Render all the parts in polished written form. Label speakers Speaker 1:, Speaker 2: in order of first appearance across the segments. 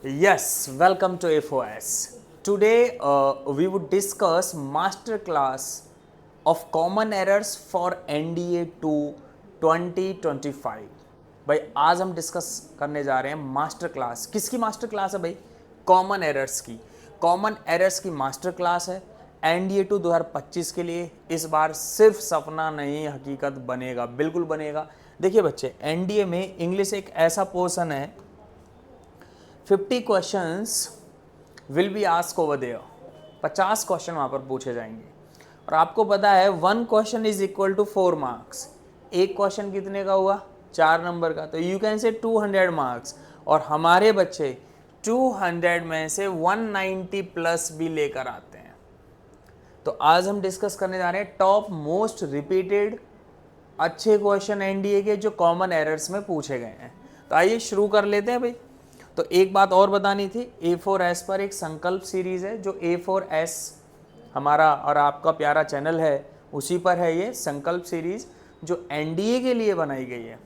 Speaker 1: Yes, welcome to FOS. Today we would discuss master class of common errors for NDA 2 2025. भाई आज हम discuss करने जा रहे हैं मास्टर क्लास। किसकी मास्टर क्लास है भाई? कॉमन एरर्स की। कॉमन एरर्स की मास्टर क्लास है NDA 2 2025 के लिए। इस बार सिर्फ सपना नहीं हकीकत बनेगा, बिल्कुल बनेगा। देखिए बच्चे, NDA में इंग्लिश एक ऐसा पोर्शन है 50 questions will be ask over there. 50 question वहाँ पर पूछे जाएंगे और आपको पता है 1 question is equal to 4 marks. एक क्वेश्चन कितने का हुआ? 4 नंबर का। तो यू कैन से 200 मार्क्स और हमारे बच्चे 200 में से 190 प्लस भी लेकर आते हैं। तो आज हम डिस्कस करने जा रहे हैं टॉप मोस्ट रिपीटेड अच्छे क्वेश्चन एनडीए के जो कॉमन एरर्स में पूछे गए हैं। तो आइए शुरू कर लेते हैं भाई। तो एक बात और बतानी थी, A4S पर एक संकल्प सीरीज है। जो A4S हमारा और आपका प्यारा चैनल है उसी पर है ये संकल्प सीरीज, जो एनडीए के लिए बनाई गई है,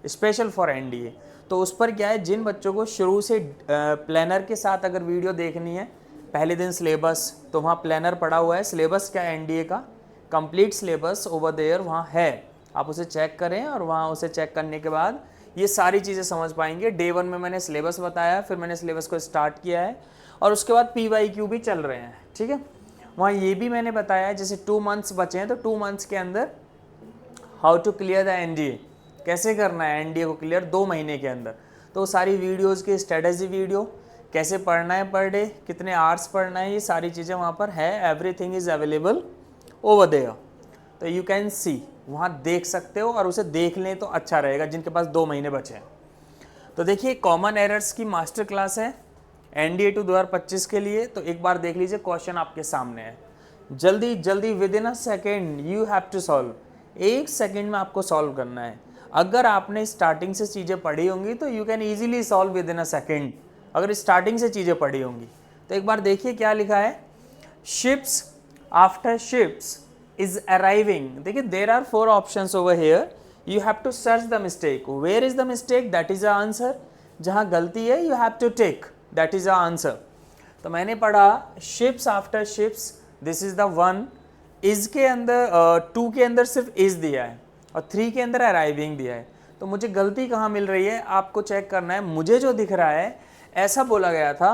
Speaker 1: स्पेशल फॉर एनडीए। तो उस पर क्या है, जिन बच्चों को शुरू से प्लानर के साथ अगर वीडियो देखनी है, पहले दिन सिलेबस, तो वहाँ प्लानर पड़ा हुआ है। सिलेबस क्या है एनडीए का, कंप्लीट सिलेबस ओवर देयर वहाँ है, आप उसे चेक करें और वहाँ उसे चेक करने के बाद ये सारी चीज़ें समझ पाएंगे। डे 1 में मैंने सिलेबस बताया, फिर मैंने सिलेबस को स्टार्ट किया है और उसके बाद PYQ भी चल रहे हैं, ठीक है। वहाँ ये भी मैंने बताया है, जैसे 2 मंथ्स बचे हैं तो 2 मंथ्स के अंदर how to clear the NDA, कैसे करना है एनडीए को क्लियर 2 महीने के अंदर। तो सारी वीडियोज़ की स्ट्रेटजी वीडियो, कैसे पढ़ना है पर डे, कितने आवर्स पढ़ना है, ये सारी चीज़ें वहाँ पर है। Everything is available over there. तो यू कैन सी, वहाँ देख सकते हो और उसे देख लें तो अच्छा रहेगा जिनके पास 2 महीने बचे हैं। तो देखिए, कॉमन एरर्स की मास्टर क्लास है NDA 2 2025 के लिए। तो एक बार देख लीजिए, क्वेश्चन आपके सामने है। जल्दी जल्दी within a second you have to solve. 1 second में आपको सॉल्व करना है। अगर आपने स्टार्टिंग से चीज़ें पढ़ी होंगी तो you can easily solve within a second, अगर स्टार्टिंग से चीज़ें पढ़ी होंगी। तो एक बार देखिए क्या लिखा है, ships after ships is arriving. देखिए, there are 4 options over here. You have to search the mistake. Where is the mistake? That is the answer. जहाँ गलती है you have to take. That is the answer. तो मैंने पढ़ा ships after ships. This is the one. is के अंदर 2 के अंदर सिर्फ is दिया है और 3 के अंदर arriving दिया है। तो मुझे गलती कहाँ मिल रही है आपको चेक करना है। मुझे जो दिख रहा है, ऐसा बोला गया था,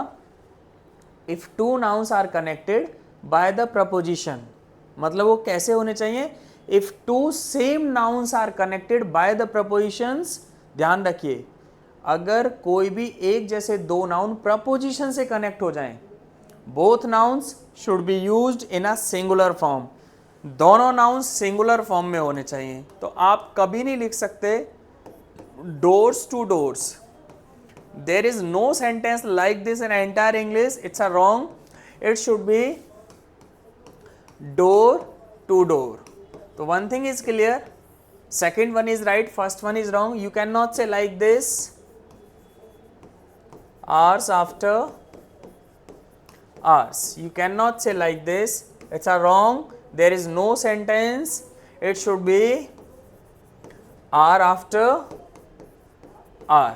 Speaker 1: if 2 nouns are connected by the preposition, मतलब वो कैसे होने चाहिए, if 2 same nouns are connected by the prepositions. ध्यान रखिए, अगर कोई भी एक जैसे 2 नाउन प्रपोजिशन से कनेक्ट हो जाएं, both nouns should be used in a singular form. दोनों नाउन्स सिंगुलर फॉर्म में होने चाहिए। तो आप कभी नहीं लिख सकते doors to doors. There is no sentence like this in entire English, it's a wrong. It should be door to door. So one thing is clear, second one is right, first one is wrong. You cannot say like this, hours after hours. You cannot say like this, it's a wrong. There is no sentence. It should be hour after hour,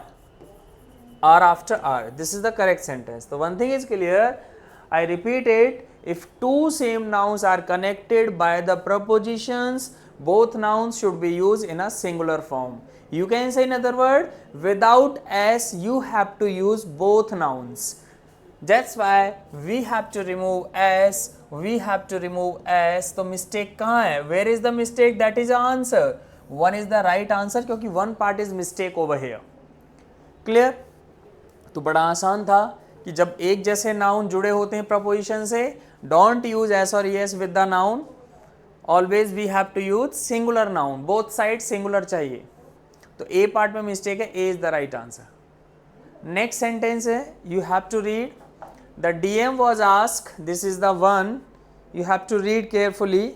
Speaker 1: hour after hour. This is the correct sentence. So one thing is clear, I repeat it, if 2 same nouns are connected by the prepositions, both nouns should be used in a singular form. You can say in other word, without s you have to use both nouns. That's why we have to remove s, we have to remove s. तो mistake कहाँ है? Where is the mistake? That is the answer. 1 is the right answer क्योंकि 1 part is mistake over here. Clear? तो बड़ा आसान था कि जब एक जैसे नाउन जुड़े होते हैं प्रपोजिशन से, डोंट यूज एस और es with the noun, always we have to use singular noun, both side singular चाहिए। तो ए पार्ट में मिस्टेक है, A is the right answer. Next sentence है, you have to read, the DM was ask, this is the one, you have to read carefully.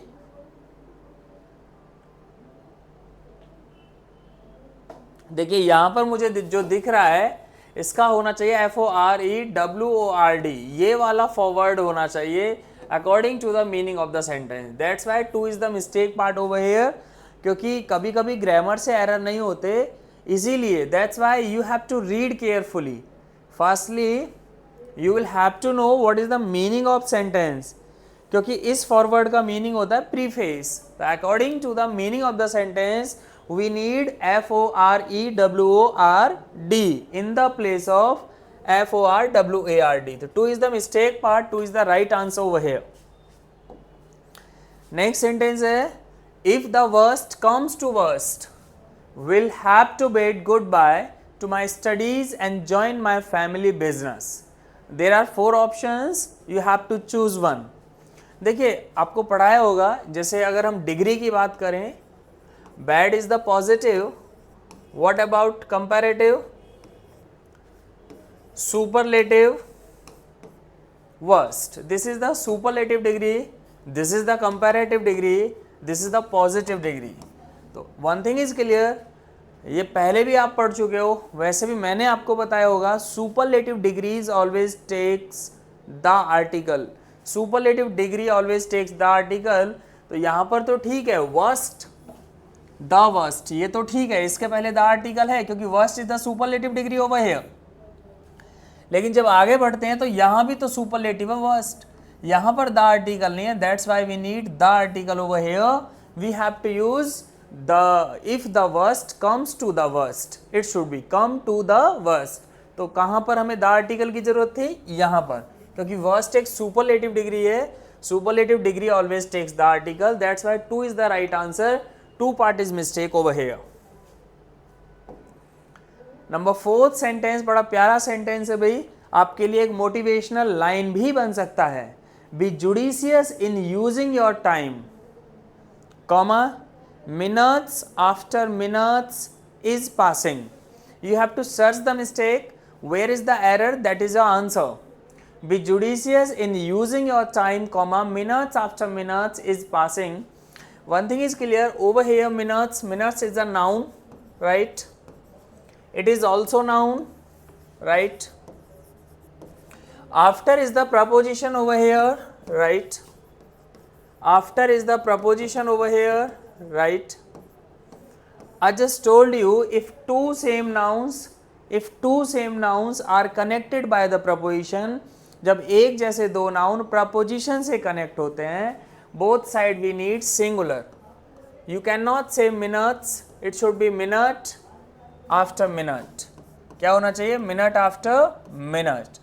Speaker 1: देखिए यहां पर मुझे जो दिख रहा है, इसका होना चाहिए FOREWORD, ये वाला फॉरवर्ड होना चाहिए according to the meaning of the sentence. That's why 2 is the mistake part over here, क्योंकि कभी कभी ग्रामर से एरर नहीं होते, इसीलिए that's why you have to read carefully. Firstly you will have to know what is the meaning of sentence, क्योंकि इस forward का मीनिंग होता है प्रीफेस. तो according to the meaning of the sentence we need FOREWORD in the place of FORWARD. तो 2 is the mistake part, 2 is the right answer over here. Next sentence है, if the worst comes to worst, will have to bid goodbye to my studies and join my family business. There are 4 options, you have to choose one. देखिए आपको पढ़ाया होगा, जैसे अगर हम degree की बात करें, bad is the positive, what about comparative, superlative, worst. This is the superlative degree, this is the comparative degree, this is the positive degree. तो वन थिंग इज क्लियर, ये पहले भी आप पढ़ चुके हो, वैसे भी मैंने आपको बताया होगा, superlative degrees always takes the article. Superlative degree always takes the article. तो यहाँ पर तो ठीक है, वर्स्ट, द वर्स्ट, ये तो ठीक है, इसके पहले द आर्टिकल है क्योंकि worst is the superlative degree over here. लेकिन जब आगे बढ़ते हैं तो यहाँ भी तो सुपरलेटिव है वर्स्ट, यहाँ पर द आर्टिकल नहीं है. That's why we need the article over here. We have to use the, if the worst comes to the worst, it should be come to the worst. तो कहाँ पर हमें the article की जरूरत थी? यहाँ पर, क्योंकि वर्स्ट एक सुपरलेटिव डिग्री है. Superlative degree always takes the article. That's why 2 is the right answer. 2 part is mistake over here. Number 4th sentence बड़ा प्यारा सेंटेंस है भाई, आपके लिए एक मोटिवेशनल लाइन भी बन सकता है. Be judicious in using your time, comma, minutes after minutes is passing. You have to search the mistake, where is the error, that is the answer. Be judicious in using your time, comma, minutes after minutes is passing. One thing is clear over here, minutes is a noun, right? It is also noun, right? After is the preposition over here, right? After is the preposition over here, right? I just told you, if two same nouns are connected by the preposition, जब एक जैसे दो noun preposition से connect होते हैं, both side we need singular. You cannot say minutes, it should be minute after minute. क्या होना चाहिए? minute after minute.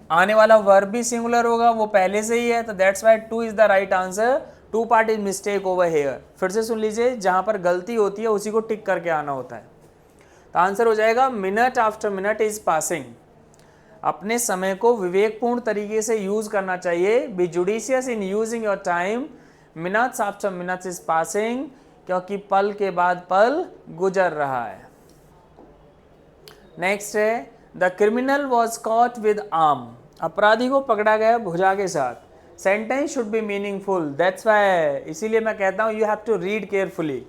Speaker 1: आने वाला verb भी singular होगा, वो पहले से ही है, तो that's why 2 is the right answer. 2 part is mistake over here. फिर से सुन लीजिए, जहाँ पर गलती होती है उसी को टिक करके आना होता है. तो आंसर हो जाएगा minute after minute is passing. अपने समय को विवेकपूर्ण तरीके से यूज करना चाहिए. Be judicious in using your time, minutes after minutes is passing, क्योंकि पल के बाद पल गुजर रहा है. नेक्स्ट है, the criminal was caught with arm. अपराधी को पकड़ा गया भुजा के साथ. Sentence should be meaningful, that's why, इसीलिए मैं कहता हूँ you have to read carefully.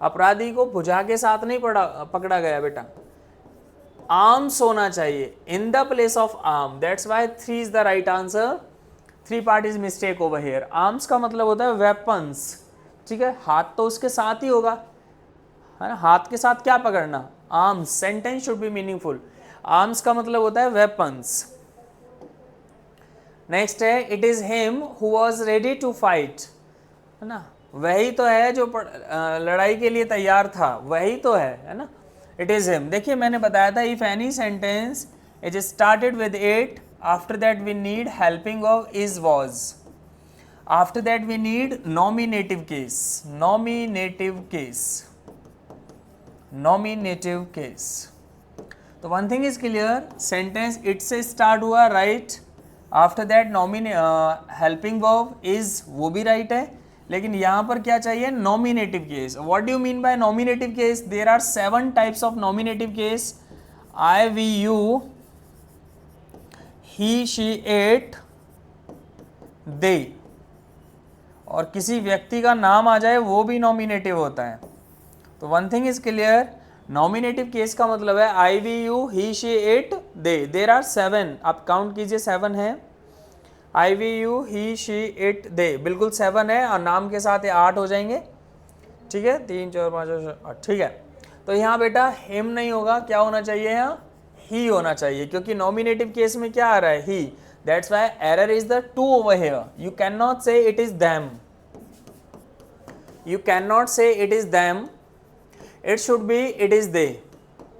Speaker 1: अपराधी को भुजा के साथ नहीं पकड़ा गया बेटा, आर्म्स होना चाहिए, इन the place of arm. That's why 3 is the right answer. 3 part is mistake over here. Arms का मतलब होता है वेपन्स, ठीक है, हाथ तो उसके साथ ही होगा, है ना, हाथ के साथ क्या पकड़ना, arms. Sentence should be meaningful. Arms का मतलब होता है वेपन्स. नेक्स्ट है, it is him who was ready to fight, है ना, वही तो है जो लड़ाई के लिए तैयार था, वही तो है ना. It is him. देखिए मैंने बताया था, if any sentence is started with it, after that we need helping of is, was. After that we need nominative case. तो one thing is clear, sentence it से start हुआ, right? After that helping verb is, वो भी right है, लेकिन यहाँ पर क्या चाहिए? nominative case. What do you mean by nominative case? There are 7 types of nominative case. I, we, you, he, she, it, they, और किसी व्यक्ति का नाम आ जाए वो भी नॉमिनेटिव होता है. तो one thing is clear, nominative case का मतलब है I, we, you, he, she, it, they. There are 7, आप काउंट कीजिए, 7 है. I, we, you, he, she, it, they, बिल्कुल 7 है, और नाम के साथ ये 8 हो जाएंगे, ठीक है, 3, 4, 5, 6, 8, ठीक है. तो यहाँ बेटा हिम नहीं होगा, क्या होना चाहिए यहाँ? ही होना चाहिए, क्योंकि नॉमिनेटिव केस में क्या आ रहा है, he. That's why error is the two over here. You can not say it is them, you can not say it is them, it should be it is they.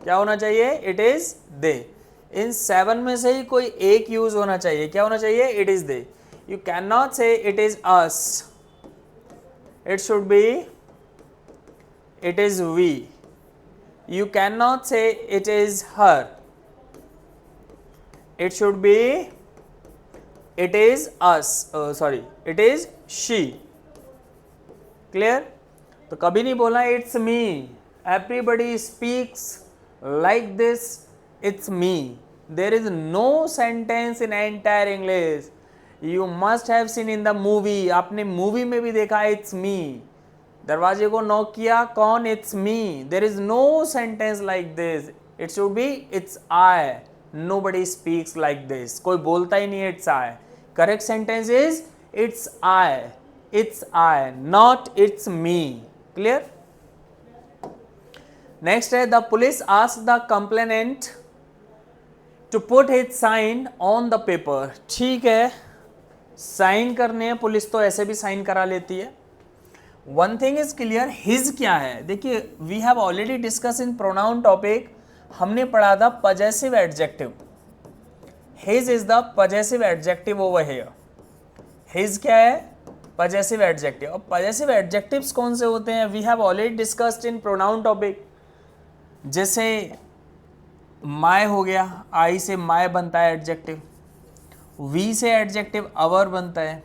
Speaker 1: क्या होना चाहिए, it is दे. इन 7 में से ही कोई एक use होना चाहिए. क्या होना चाहिए, it is they. You can not say it is us, it should be it is we. You cannot say it is her, it should be it is us, sorry, it is she. Clear? तो कभी नहीं बोलना it's me, everybody speaks like this, it's me. There is no sentence in entire English. You must have seen in the movie, आपने movie में भी देखा it's me. दरवाजे को नॉक किया, कौन, it's me. There is no sentence like this. It should be it's I. Nobody speaks like this. कोई बोलता ही नहीं है it's I. Correct sentence is it's I, it's I, not it's me. Clear? Next है, the police asked the complainant to put his sign on the paper. ठीक है, sign करने हैं, पुलिस तो ऐसे भी साइन करा लेती है. One thing is clear, his क्या है. देखिए, we have already discuss in pronoun topic, हमने पढ़ा था possessive adjective. His is the possessive adjective over here. His क्या है, पजेसिव एडजेक्टिव. अब पजेसिव एडजेक्टिव्स कौन से होते हैं, we have already discussed in pronoun topic. जैसे माय हो गया, आई से माय बनता है एडजेक्टिव. वी से एडजेक्टिव अवर बनता है.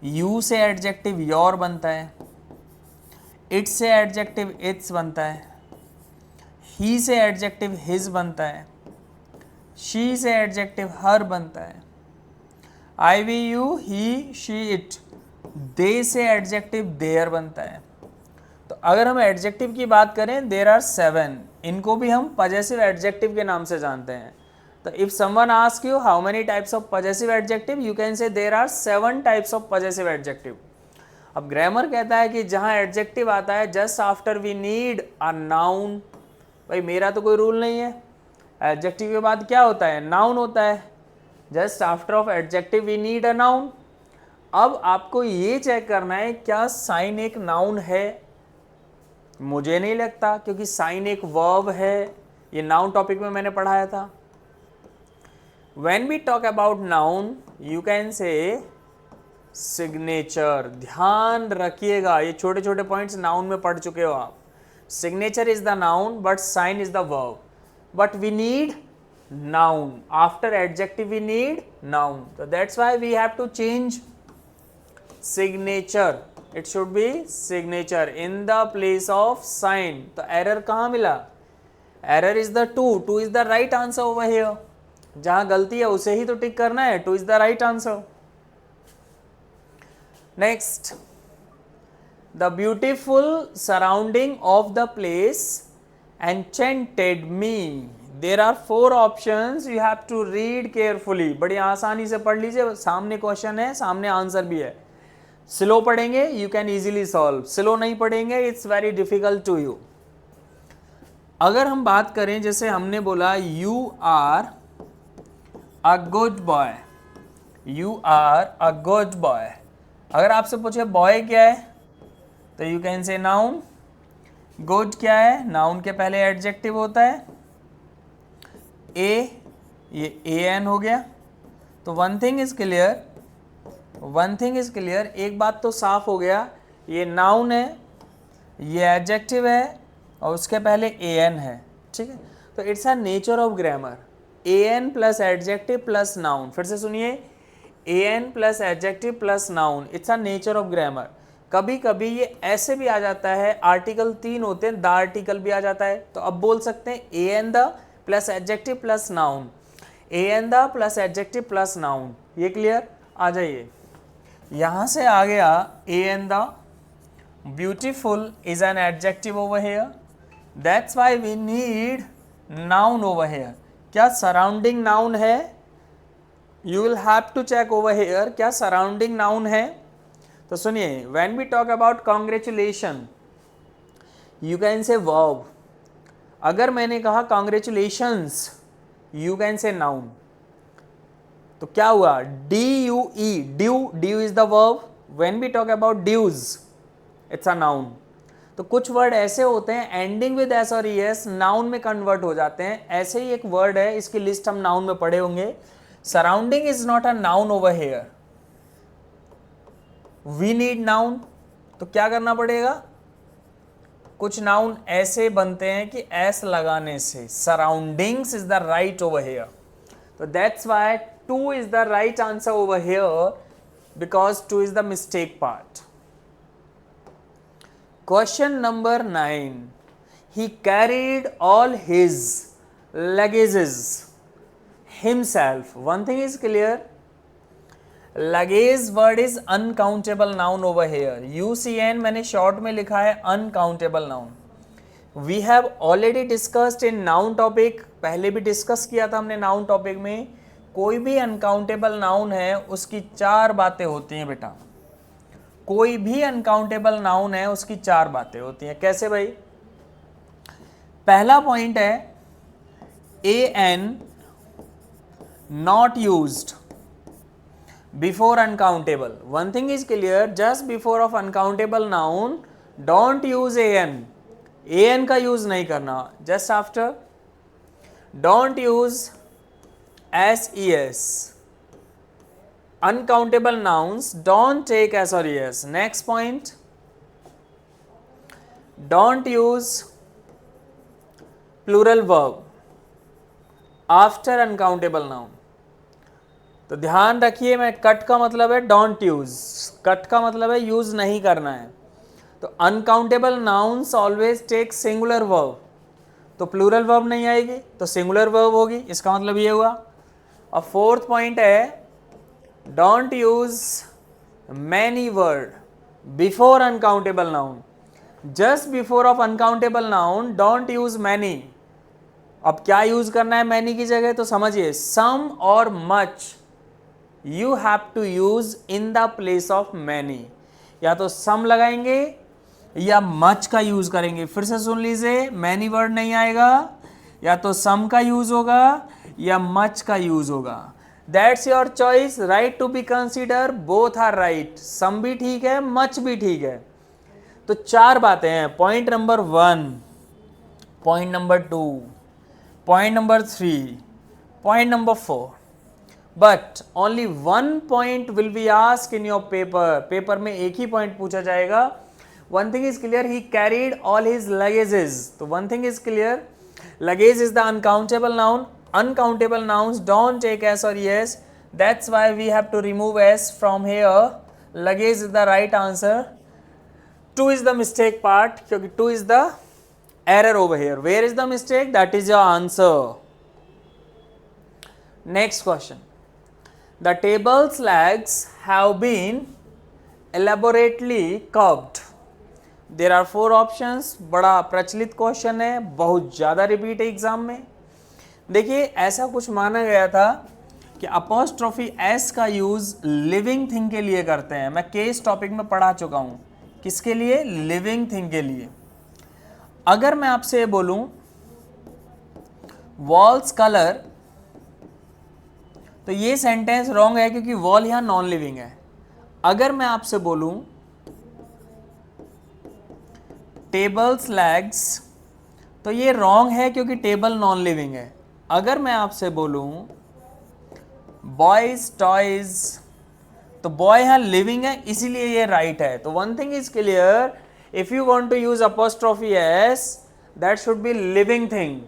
Speaker 1: यू से एडजेक्टिव योर बनता है. इट से एडजेक्टिव इट्स बनता है. ही से एडजेक्टिव हिज बनता है. शी से एडजेक्टिव हर बनता है. I we you he she it. They से एडजेक्टिव देयर बनता है. तो अगर हम एडजेक्टिव की बात करें, देयर आर 7. इनको भी हम पजेसिव एडजेक्टिव के नाम से जानते हैं. So if someone asks you how many types of possessive adjective, you can say there are 7 types of possessive adjective. अब ग्रामर कहता है कि जहाँ एडजेक्टिव आता है just after we need a noun. भाई मेरा तो कोई रूल नहीं है, एडजेक्टिव के बाद क्या होता है, नाउन होता है. Just after of adjective we need a noun. अब आपको ये चेक करना है क्या साइन एक नाउन है. मुझे नहीं लगता, क्योंकि साइन एक वर्ब है. ये नाउन टॉपिक में मैंने पढ़ाया था. When we talk about noun, you can say signature. ध्यान रखिएगा, ये छोटे छोटे पॉइंट्स नाउन में पढ़ चुके हो आप. Signature is the noun, but sign is the verb. But we need noun. After adjective we need noun. So that's why we have to change signature. It should be signature in the place of sign. तो error कहाँ मिला? Error is the 2. 2 is the right answer over here. जहां गलती है उसे ही तो टिक करना है. 2 is the right answer. Next, the beautiful surrounding of the place enchanted me. There are 4 options, you have to read carefully. बड़ी आसानी से पढ़ लीजिए, सामने क्वेश्चन है, सामने आंसर भी है. स्लो पढ़ेंगे you can easily solve, slow नहीं पढ़ेंगे it's very difficult to you. अगर हम बात करें, जैसे हमने बोला you are a good boy, you are a good boy. अगर आपसे पूछे बॉय क्या है, तो you can say noun. Good क्या है, नाउन के पहले एडजेक्टिव होता है. ए, ये ए एन हो गया. तो one thing is clear, one thing is clear, एक बात तो साफ हो गया, ये नाउन है, ये एडजेक्टिव है, और उसके पहले ए एन है. ठीक है, तो it's a nature of grammar. A an plus adjective plus noun. फिर से सुनिए, a an plus adjective plus noun, it's a nature of grammar. कभी कभी ये ऐसे भी आ जाता है, आर्टिकल 3 होते हैं, द आर्टिकल भी आ जाता है. तो अब बोल सकते हैं a an the plus adjective plus noun, a an the plus adjective plus noun. ये क्लियर? आ जाइए, यहाँ से आ गया a an the. Beautiful is an adjective over here, that's why we need noun over here. क्या surrounding noun है? You will have to check over here, क्या सराउंडिंग नाउन है? तो सुनिए, when we talk about congratulation, you can say verb. अगर मैंने कहा congratulations, you can say noun, तो क्या हुआ, D U E, due, due is the verb, when we talk about dues it's a noun. तो कुछ वर्ड ऐसे होते हैं एंडिंग विद एस और ई एस नाउन में कन्वर्ट हो जाते हैं। ऐसे ही एक वर्ड है, इसकी लिस्ट हम नाउन में पढ़े होंगे, surrounding is not a noun over here, we need noun. तो क्या करना पड़ेगा, कुछ नाउन ऐसे बनते हैं कि एस लगाने से, surroundings is the right over here, तो that's why 2 is the right answer over here, because 2 is the mistake part. Question number 9. He carried all his luggages himself. One thing is clear. Luggage word is uncountable noun over here. UCN मैंने short में लिखा है uncountable noun. We have already discussed in noun topic. पहले भी discuss किया था हमने noun topic में. कोई भी uncountable noun है उसकी 4 बातें होती हैं बेटा। कोई भी अनकाउंटेबल नाउन है उसकी 4 बातें होती हैं। कैसे भाई, पहला पॉइंट है a an not used before uncountable. One thing is clear, just before of uncountable noun don't use a an का यूज नहीं करना। Just after don't use S E S. Uncountable nouns don't take S or ES. Next point, don't use plural verb after uncountable noun. तो ध्यान रखिए, मैं cut का मतलब है don't use, कट का मतलब है यूज नहीं करना है। तो uncountable nouns always take singular verb, तो plural verb नहीं आएगी तो singular verb होगी, इसका मतलब ये हुआ। और फोर्थ पॉइंट है don't use many word before uncountable noun. Just before of uncountable noun don't use many. अब क्या यूज करना है many की जगह, तो समझिए some और much you have to use in the place of many. या तो some लगाएंगे या much का यूज करेंगे। फिर से सुन लीजिए, many word नहीं आएगा, या तो some का यूज होगा या much का यूज होगा। That's your choice, right to be consider, both are right. some भी ठीक है, much भी ठीक है। तो 4 बातें हैं, point number 1, point number 2, point number 3, point number 4, but only 1 point will be asked in your paper. Paper में एक ही पॉइंट पूछा जाएगा। One thing is clear, he carried all his luggages. तो one thing is clear, luggage is the uncountable noun. Uncountable nouns don't take S or ES. That's why we have to remove S from here. Luggage is the right answer. 2 is the mistake part, क्योंकि 2 is the error over here. Where is the mistake? That is your answer. Next question. The table's legs have been elaborately curved. There are 4 options. बड़ा प्रचलित question है, बहुत ज़्यादा repeat है exam में। देखिए, ऐसा कुछ माना गया था कि अपॉस्ट्रोफी एस का यूज लिविंग थिंग के लिए करते हैं। मैं केस टॉपिक में पढ़ा चुका हूं, किसके लिए, लिविंग थिंग के लिए। अगर मैं आपसे बोलूं वॉल्स कलर, तो ये सेंटेंस रॉन्ग है क्योंकि वॉल यहां नॉन लिविंग है। अगर मैं आपसे बोलूं टेबल्स लेग्स, तो ये रॉन्ग है क्योंकि टेबल नॉन लिविंग है। अगर मैं आपसे बोलूं बॉयज टॉयज, तो बॉय यहां लिविंग है इसीलिए ये राइट है। तो one thing is clear, if you want to use apostrophe S, that should be living thing,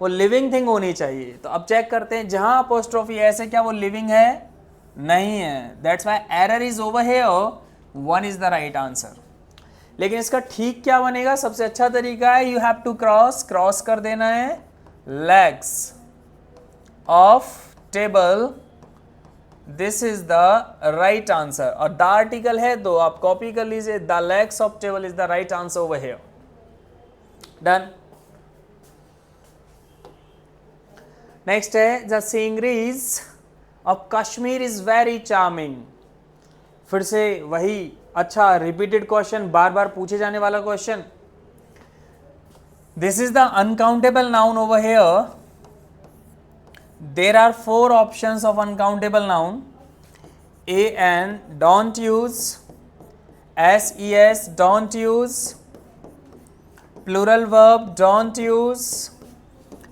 Speaker 1: वो लिविंग थिंग होनी चाहिए। तो अब चेक करते हैं, जहां अपॉस्ट्रोफी एस है क्या वो लिविंग है, नहीं है। That's why error is over here, 1 is the right answer. लेकिन इसका ठीक क्या बनेगा, सबसे अच्छा तरीका है, यू हैव टू क्रॉस कर देना है legs of table, this is the right answer। और द आर्टिकल है तो आप कॉपी कर लीजिए, the legs of table is the right answer over here। Done. Next है, the sceneries of Kashmir is very charming. फिर से वही अच्छा रिपीटेड क्वेश्चन, बार बार पूछे जाने वाला question. This is the uncountable noun over here. There are 4 options of uncountable noun. An, don't use. Ses, don't use. Plural verb, don't use.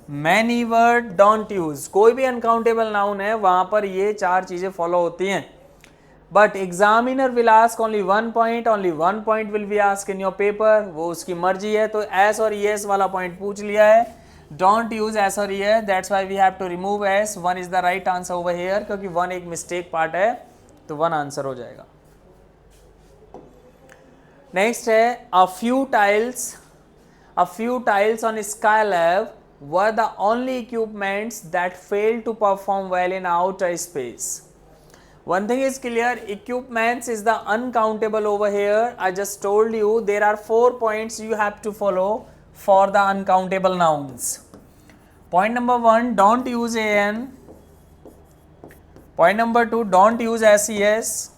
Speaker 1: Many word, don't use. कोई भी uncountable noun है वहां पर ये 4 चीजें फॉलो होती हैं. But examiner will ask only one point will be asked in your paper. वो उसकी मर्जी है. तो S और ES वाला पॉइंट पूछ लिया है. Don't use S और ES. That's why we have to remove S. 1 is the right answer over here. क्योंकि 1 एक mistake part है तो 1 आंसर हो जाएगा. नेक्स्ट है a few tiles on Skylab were the only equipments that failed to perform well in outer space. One thing is clear, equipments is the uncountable over here. I just told you there are 4 points you have to follow for the uncountable nouns. Point number 1, don't use an. Point number 2, don't use ses.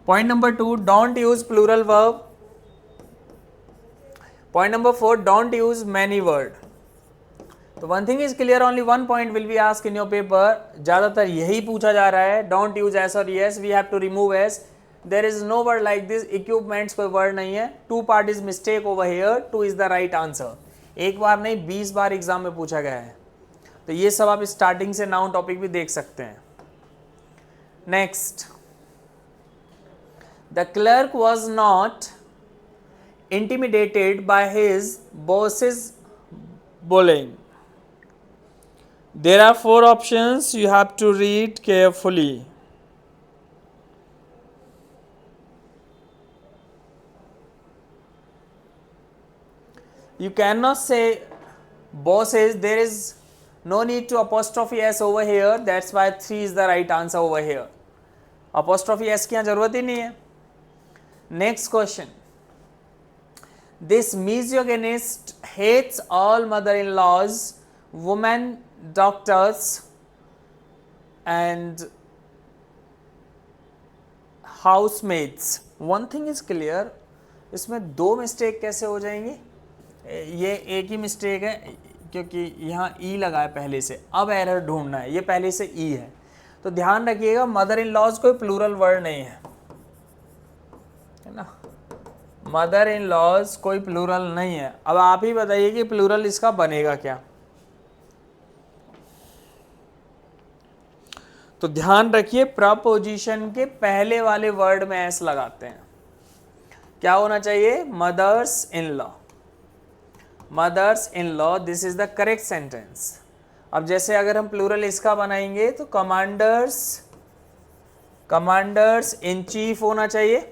Speaker 1: Point number 2, don't use plural verb. Point number 4, don't use many word. तो one thing is clear, only one point will be asked in your paper. ज़्यादातर यही पूछा जा रहा है. Don't use S और yes. We have to remove S. There is no word like this. Equipments कोई word नहीं है. 2 part is mistake over here. 2 is the right answer. एक बार नहीं 20 बार एग्जाम में पूछा गया है. तो ये सब आप स्टार्टिंग से नाउन टॉपिक भी देख सकते हैं. Next, the clerk was not intimidated by his boss's bullying. There are 4 options. You have to read carefully. You cannot say bosses. There is no need to apostrophe s over here. That's why 3 is the right answer over here. Apostrophe s की यहाँ जरूरत ही नहीं है. Next question. This misogynist hates all mother-in-laws, women doctors and housemaids. One thing is clear, इसमें 2 mistake कैसे हो जाएंगी? ये एक ही मिस्टेक है क्योंकि यहाँ ई लगा है पहले से. अब एरर ढूंढना है. ये पहले से ई है तो ध्यान रखिएगा, मदर इन लॉज कोई प्लूरल वर्ड नहीं है ना. मदर इन लॉज कोई प्लूरल नहीं है. अब आप ही बताइए कि प्लूरल इसका बनेगा क्या. तो ध्यान रखिए, प्रपोजिशन के पहले वाले वर्ड में एस लगाते हैं. क्या होना चाहिए? Mother's in law. Mother's in law, this is the correct sentence. अब जैसे अगर हम प्लूरल इसका बनाएंगे तो कमांडर्स इन चीफ होना चाहिए.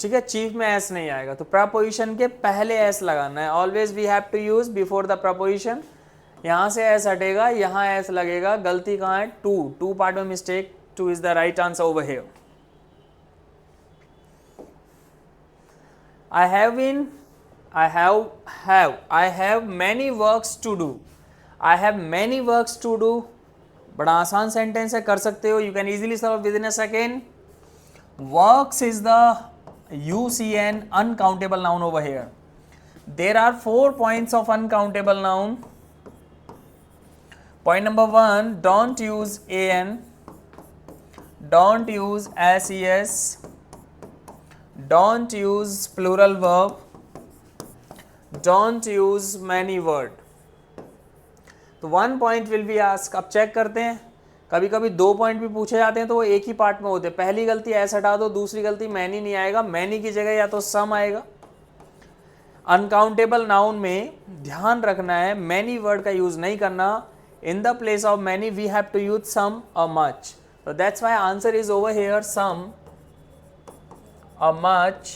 Speaker 1: ठीक है, चीफ में एस नहीं आएगा तो प्रपोजिशन के पहले एस लगाना है. Always we have to use before the preposition. यहां से एस हटेगा, यहां एस लगेगा. गलती कहां है? 2 पार्ट में mistake. 2 is the right answer over here. I have many works to do. I have many works to do. बड़ा आसान सेंटेंस है, कर सकते हो. You can easily solve within a second. Works is the UCN uncountable noun over here. There are 4 points of uncountable noun. Point number 1, don't use an, don't use ses, don't use plural verb, don't use many word. तो 1 point will be asked. अब check करते हैं. कभी कभी 2 point भी पूछे जाते हैं तो वो एक ही पार्ट में होते हैं. पहली गलती एस हटा दो, दूसरी गलती मैनी नहीं आएगा. मैनी की जगह या तो सम आएगा. अनकाउंटेबल नाउन में ध्यान रखना है, मैनी वर्ड का यूज नहीं करना. In the place of many we have to use some और much. So that's why answer is over here, some or much.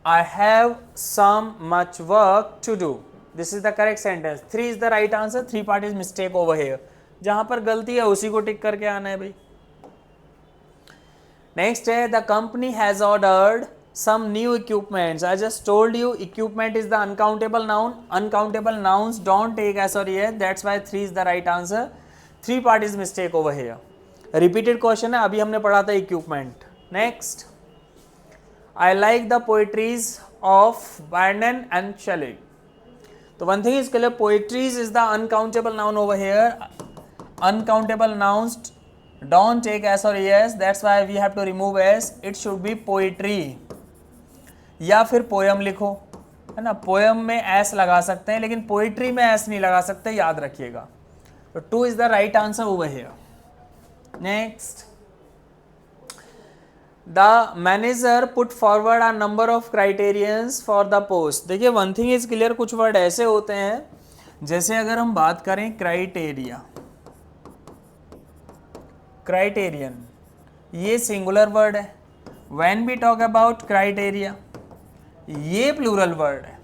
Speaker 1: I have some much work to do. This is the correct sentence. 3 is the right answer. 3 part is mistake over here. जहाँ पर गलती है उसी को टिक करके आना है भाई. Next है the company has ordered some new equipments. I just told you equipment is the uncountable noun. Uncountable nouns don't take s or es. That's why 3 is the right answer. 3 part is mistake over here. Repeated question है, अभी हमने पढ़ा था equipment. Next, I like the poetries of Vernon and Shelley. So one thing is clear, poetries is the uncountable noun over here. Uncountable nouns don't take s or es, that's why we have to remove s. It should be poetry. या फिर poem लिखो, है ना, poem में S लगा सकते हैं लेकिन पोइट्री में एस नहीं लगा सकते, याद रखिएगा. तो 2 is the right answer over here. Next, the manager put forward a number of criterians for the post. देखिए वन थिंग इज क्लियर, कुछ वर्ड ऐसे होते हैं जैसे अगर हम बात करें क्राइटेरिया, क्राइटेरियन, ये सिंगुलर वर्ड है. When we talk about criteria, ये प्लूरल वर्ड है.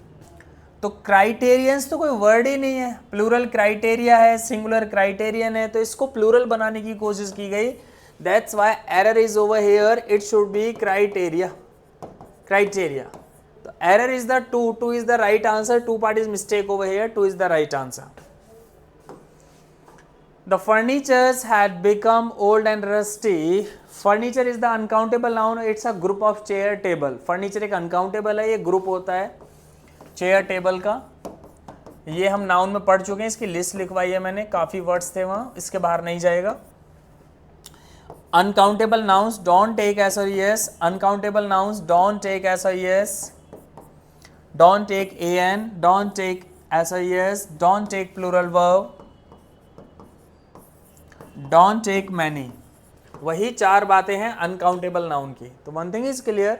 Speaker 1: तो क्राइटेरियंस तो कोई वर्ड ही नहीं है, प्लूरल क्राइटेरिया है, सिंगुलर क्राइटेरियन है, तो इसको प्लूरल बनाने की कोशिश की गई. That's why error is over here, it should be criteria, criteria. तो error is the 2 is the right answer. 2 part is mistake over here, 2 is the right answer. The furnitures had become old and rusty. Furniture is the uncountable noun. It's a group of chair, table. Furniture एक uncountable है, ये group होता है chair table का. ये हम noun में पढ़ चुके हैं, इसकी लिस्ट लिखवाई है मैंने, काफ़ी वर्ड्स थे वहाँ, इसके बाहर नहीं जाएगा. Uncountable nouns don't take s or es. Uncountable nouns don't take s or es. Don't take an. Don't take s or es. Don't take plural verb. Don't take many. वही 4 बातें हैं अनकाउंटेबल नाउन की. तो one thing is clear,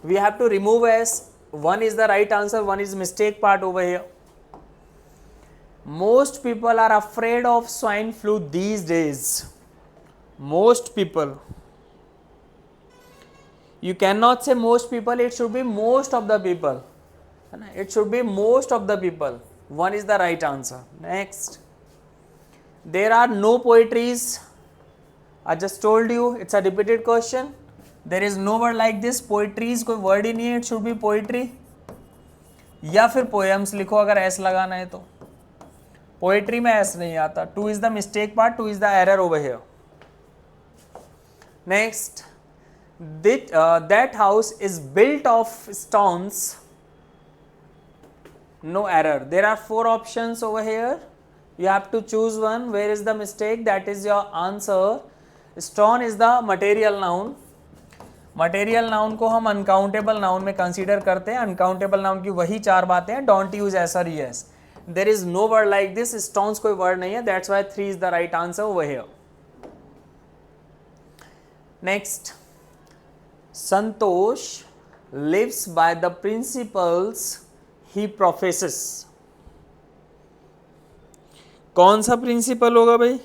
Speaker 1: we have to remove S. 1 is the right answer, 1 is mistake part over here. Most people are afraid of swine flu these days. Most people, you can not say most people, it should be most of the people, है ना, it should be most of the people. 1 is the right answer. Next, there are no poetries. I just told you it's a repeated question. There is no word like this. Poetries कोई word ही नहीं है, it should be poetry. या फिर poems लिखो अगर s लगाना है तो. Poetry में s नहीं आता. 2 is the mistake part, 2 is the error over here. Next, that house is built of stones. No error. There are 4 options over here. You have to choose one. Where is the mistake? That is your answer. Stone is the material noun. Material noun को हम uncountable noun में consider करते हैं. Uncountable noun की वही 4 बातें हैं. Don't use s or es. There is no word like this. Stones कोई word नहीं है. That's why 3 is the right answer over here. Next, Santosh lives by the principles he professes. कौन सा principal होगा भाई?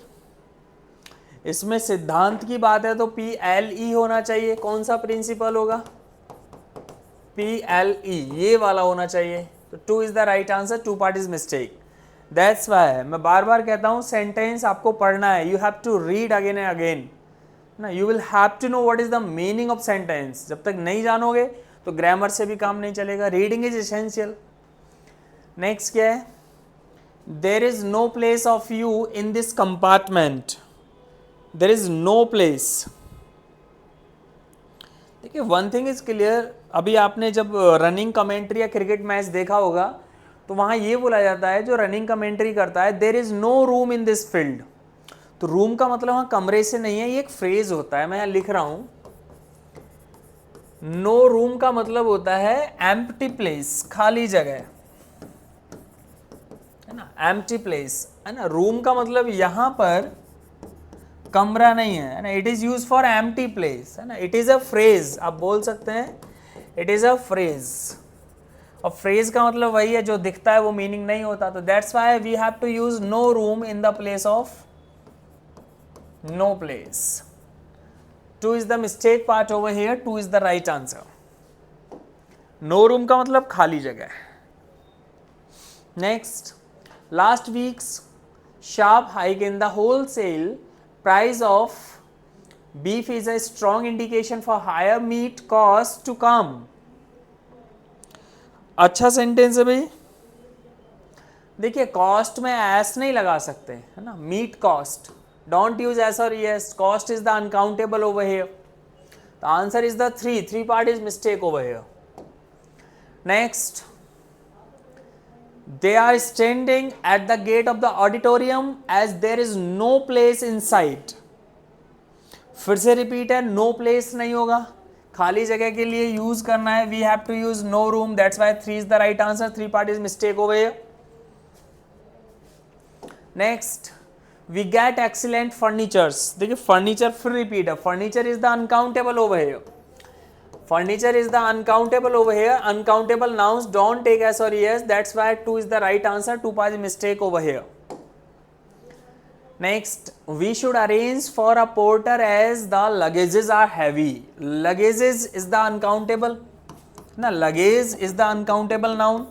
Speaker 1: इसमें सिद्धांत की बात है तो PLE होना चाहिए. कौन सा प्रिंसिपल होगा? PLE, ये वाला होना चाहिए. तो 2 is the right answer. 2 part is mistake. That's why मैं बार बार कहता हूँ सेंटेंस आपको पढ़ना है. You have to read again and again ना. You will have to know what is the meaning of sentence. जब तक नहीं जानोगे तो ग्रामर से भी काम नहीं चलेगा. Reading is essential. नेक्स्ट क्या है? There is no place of you in this compartment. There is no place. देखिए वन थिंग इज क्लियर, अभी आपने जब रनिंग कमेंट्री या क्रिकेट मैच देखा होगा तो वहाँ ये बोला जाता है, जो रनिंग कमेंट्री करता है, there is no room in this field. तो रूम का मतलब वहाँ कमरे से नहीं है, ये एक फ्रेज होता है. मैं यहाँ लिख रहा हूँ, नो रूम का मतलब होता है एम्प्टी प्लेस, खाली जगह, है ना, एम्प्टी प्लेस, है ना. रूम का मतलब यहाँ पर कमरा नहीं है ना. It is use for empty place, है ना. इट इज अ फ्रेज, आप बोल सकते हैं इट इज अ फ्रेज. और फ्रेज का मतलब वही है जो दिखता है, वो मीनिंग नहीं होता. तो that's why we have to use no room in the place of no place. 2 is the mistake part over here. 2 is the right answer. No room का मतलब खाली जगह. Next, last week's sharp hike in the wholesale price of beef is a strong indication for higher meat cost to come. अच्छा sentence है भाई. देखिए cost में S नहीं लगा सकते, है ना. Meat cost, don't use S और S. Cost is the uncountable over here. The answer is the 3 part is mistake over here. Next, they are standing at the gate of the auditorium as there is no place inside. फिर से repeat है, no place नहीं होगा, खाली जगह के लिए use करना है, we have to use no room, that's why 3 is the right answer, 3 part is mistake over here. Next, we get excellent furnitures. देखिए फर्नीचर फिर रिपीट है, furniture is the uncountable over here. Furniture is the uncountable over here. Uncountable nouns don't take S or ES. That's why 2 is the right answer. 2 part is mistake over here. Next, we should arrange for a porter as the luggages are heavy. Luggages is the uncountable. Na, luggage is the uncountable noun.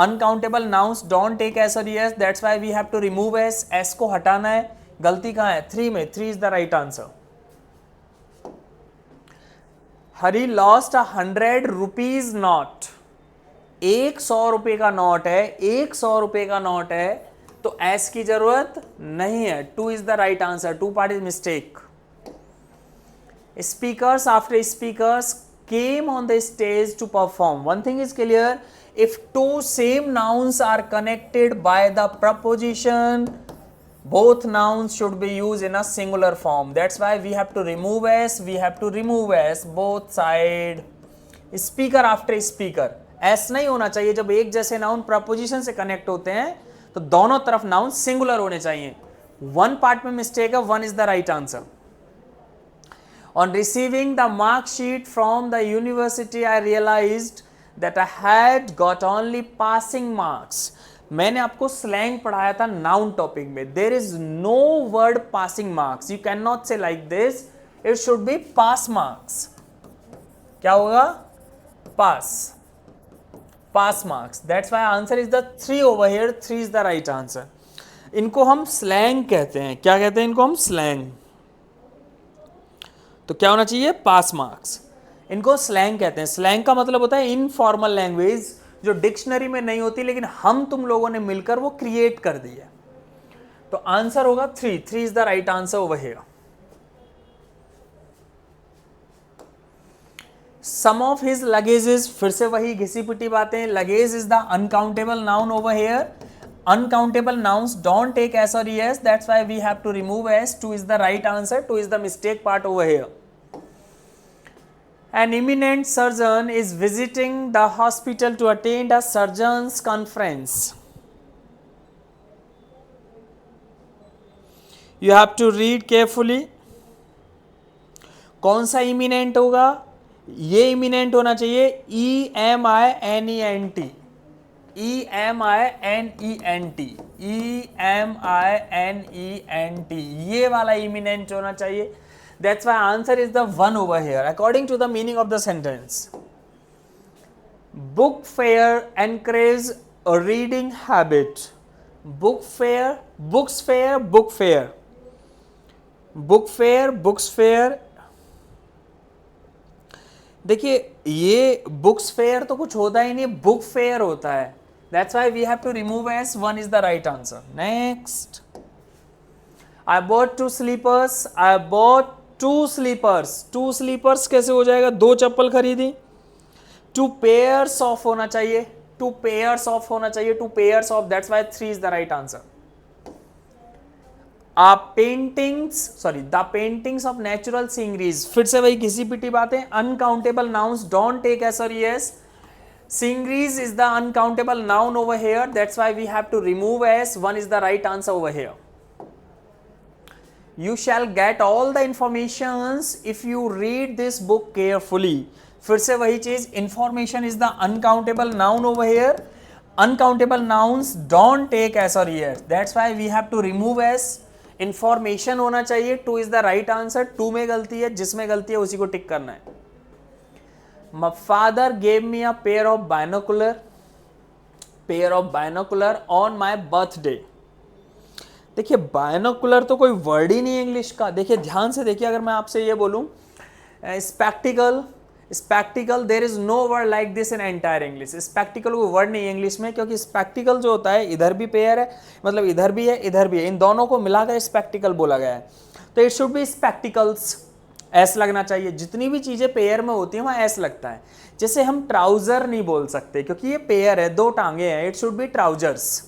Speaker 1: Uncountable nouns don't take S or ES. That's why we have to remove S. S को हटाना है. गलती कहाँ है? 3 में. 3 is the right answer. Hari lost 100 rupees note. 100 रुपए का note है, 100 रुपए का नोट है, तो एस की जरूरत नहीं है. 2 is the right answer. 2 part is mistake. Speakers after speakers came on the stage to perform. One thing is clear, if 2 same nouns are connected by the preposition, both nouns should be used in a singular form. That's why we have to remove S, we have to remove S both side. Speaker after speaker, S नहीं होना चाहिए. जब एक जैसे noun preposition से connect होते हैं तो दोनों तरफ नाउन सिंगुलर होने चाहिए. 1 पार्ट में मिस्टेक है, 1 is the right answer. On receiving the mark sheet from the university, I realized that I had got only passing marks. मैंने आपको स्लैंग पढ़ाया था नाउन टॉपिक में. There is no word passing marks. You can not say like this, it should be pass marks. क्या होगा? Pass. Pass marks. That's why answer is the 3 over here. 3 is the right answer. इनको हम slang कहते हैं. क्या कहते हैं इनको हम? स्लैंग. तो क्या होना चाहिए? Pass marks. इनको स्लैंग कहते हैं. स्लैंग का मतलब होता है इनफॉर्मल लैंग्वेज, जो डिक्शनरी में नहीं होती लेकिन हम तुम लोगों ने मिलकर वो क्रिएट कर दी है. तो आंसर होगा 3. 3 is the right answer over here. Some of his luggages, फिर से वही घिसी पिटी बातें. Luggage is the uncountable noun over here. Uncountable nouns don't take S और ES. That's why we have to remove S. 2 is the right answer. 2 is the mistake part over here. An eminent surgeon is visiting the hospital to attend a surgeon's conference. You have to read carefully. कौन सा imminent होगा? ये imminent होना चाहिए EMINENT. EMINENT. EMINENT. ये वाला imminent होना चाहिए. That's why answer is the 1 over here according to the meaning of the sentence. Book fair encourages a reading habit. Book fair, books fair, book fair. Book fair, books fair. देखिए ये books fair तो कुछ होता ही नहीं, book fair होता है. That's why we have to remove S. 1 is the right answer. Next. I bought 2 slippers. I bought 2 slippers. 2 स्लीपर्स कैसे हो जाएगा? 2 चप्पल खरीदी. 2 पेयर्स ऑफ होना चाहिए. 2 पेयर्स ऑफ होना चाहिए. 2 pairs of. That's why 3 is the right answer. The paintings of natural sceneries. फिर से वही घिसी पिटी बातें. Uncountable nouns don't take S और ES. Sceneries is the uncountable noun over here. That's why we have to remove S. 1 is the right answer over here. You shall get all the informations if you read this book carefully. फिर से वही चीज. Information is the uncountable noun over here. Uncountable nouns don't take S or ES. That's why we have to remove S. Information होना चाहिए. 2 is the right answer. 2 में गलती है, जिसमें गलती है उसी को टिक करना है. My father gave me a pair of binocular on my birthday. देखिए बायनोकुलर तो कोई वर्ड ही नहीं है इंग्लिश का. देखिए ध्यान से देखिए, अगर मैं आपसे ये बोलूं spectical, there is no word like this in entire English. Spectical कोई वर्ड नहीं है इंग्लिश में, क्योंकि स्पेक्टिकल जो होता है इधर भी पेयर है, मतलब इधर भी है इधर भी है, इन दोनों को मिलाकर स्पेक्टिकल बोला गया है. तो it should B spectacles. S लगना चाहिए। जितनी भी चीजें पेयर में होती हैं वहां एस लगता है। जैसे हम ट्राउजर नहीं बोल सकते क्योंकि ये पेयर है, दो टांगे हैं, it should B trousers.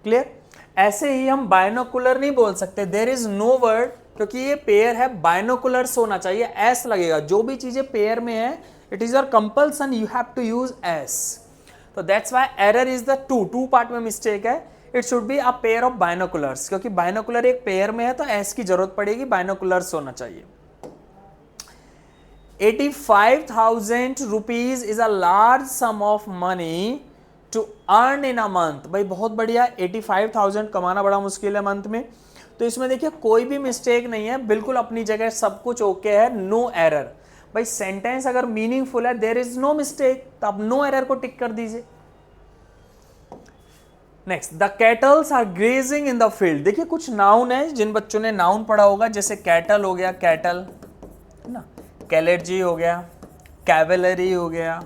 Speaker 1: Clear? ऐसे ही हम बायनोकुलर नहीं बोल सकते, देयर इज नो वर्ड, क्योंकि ये पेयर है, बायनोकुलर्स होना चाहिए, एस लगेगा। जो भी चीजें पेयर में है, it is your compulsion, you have to use S. तो that's why error is the two part में मिस्टेक है। It should be a pair of binoculars, क्योंकि बायनोकुलर एक पेयर में है तो एस की जरूरत पड़ेगी, बायनोकुलर्स होना चाहिए। 85,000 rupees is a large sum of money to earn in a month। भाई बहुत बढ़िया, 85,000 कमाना बड़ा मुश्किल है मंथ में। तो इसमें देखिए कोई भी मिस्टेक नहीं है, बिल्कुल अपनी जगह सब कुछ ओके है, नो एरर। भाई सेंटेंस अगर मीनिंगफुल है, देयर इज नो मिस्टेक, तो आप नो एरर को टिक कर दीजिए। Next, the cattles are grazing in the field. देखिए कुछ नाउन है, जिन बच्चों ने नाउन पढ़ा होगा, जैसे कैटल हो गया, कैटल है ना, कैलेटजी हो गया, कैवेलरी हो गया,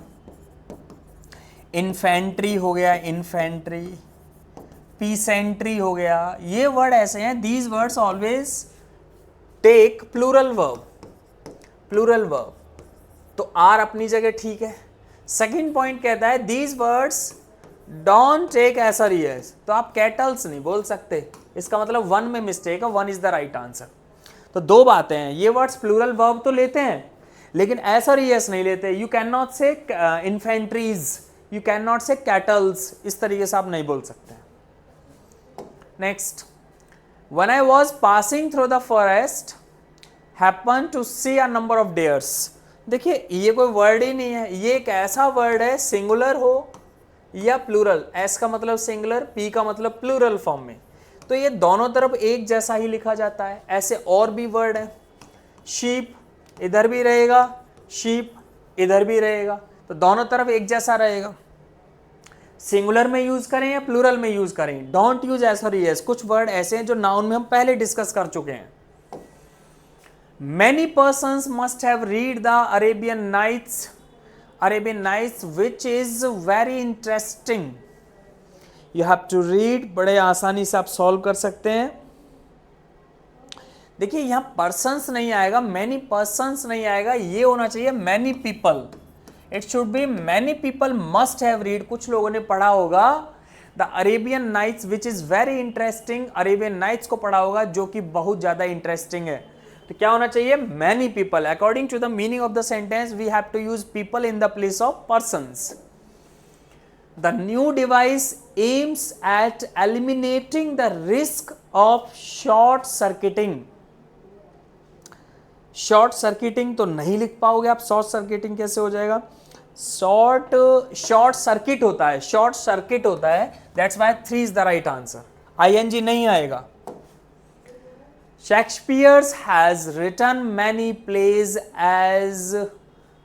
Speaker 1: इन्फेंट्री हो गया, इन्फेंट्री, पीसेंट्री हो गया। ये वर्ड ऐसे हैं, these words always take plural verb, plural verb. तो आर अपनी जगह ठीक है। सेकंड पॉइंट कहता है these words don't take S और ईएस, तो आप कैटल्स नहीं बोल सकते, इसका मतलब वन में मिस्टेक है, one is the right answer. तो दो बातें हैं, ये वर्ड्स प्लूरल वर्ब तो लेते हैं लेकिन एस और ईएस नहीं लेते। You can not say infantries, you can not say cattles, इस तरीके से आप नहीं बोल सकते। Next, when I was passing through the forest happen to see a number of deers. देखिए ये कोई वर्ड ही नहीं है, ये एक ऐसा वर्ड है, सिंगुलर हो या प्लूरल, एस का मतलब सिंगुलर, पी का मतलब प्लूरल फॉर्म में, तो ये दोनों तरफ एक जैसा ही लिखा जाता है। ऐसे और भी वर्ड है, शीप इधर भी रहेगा, शीप इधर भी रहेगा, तो दोनों तरफ एक जैसा रहेगा। सिंगुलर में यूज करें या प्लूरल में यूज करें, डोंट यूज एस और एस। कुछ वर्ड ऐसे हैं जो नाउन में हम पहले डिस्कस कर चुके हैं। Many persons must have read the Arabian Nights, which is very interesting. You have to read, बड़े आसानी से आप सॉल्व कर सकते हैं। देखिए यहाँ persons नहीं आएगा, many persons नहीं आएगा, ये होना चाहिए many people. It should be many people must have read। कुछ लोगों ने पढ़ा होगा The Arabian Nights, which is very interesting। Arabian Nights को पढ़ा होगा जो कि बहुत ज्यादा इंटरेस्टिंग है। तो क्या होना चाहिए, many people। According to the meaning of the sentence, we have to use people in the place of persons। The new device aims at eliminating the risk of short circuiting। Short circuiting तो नहीं लिख पाओगे आप, short circuiting कैसे हो जाएगा, short circuit होता है, शॉर्ट सर्किट होता है, that's why 3 is the right answer. ING नहीं आएगा। Shakespeare has written many plays as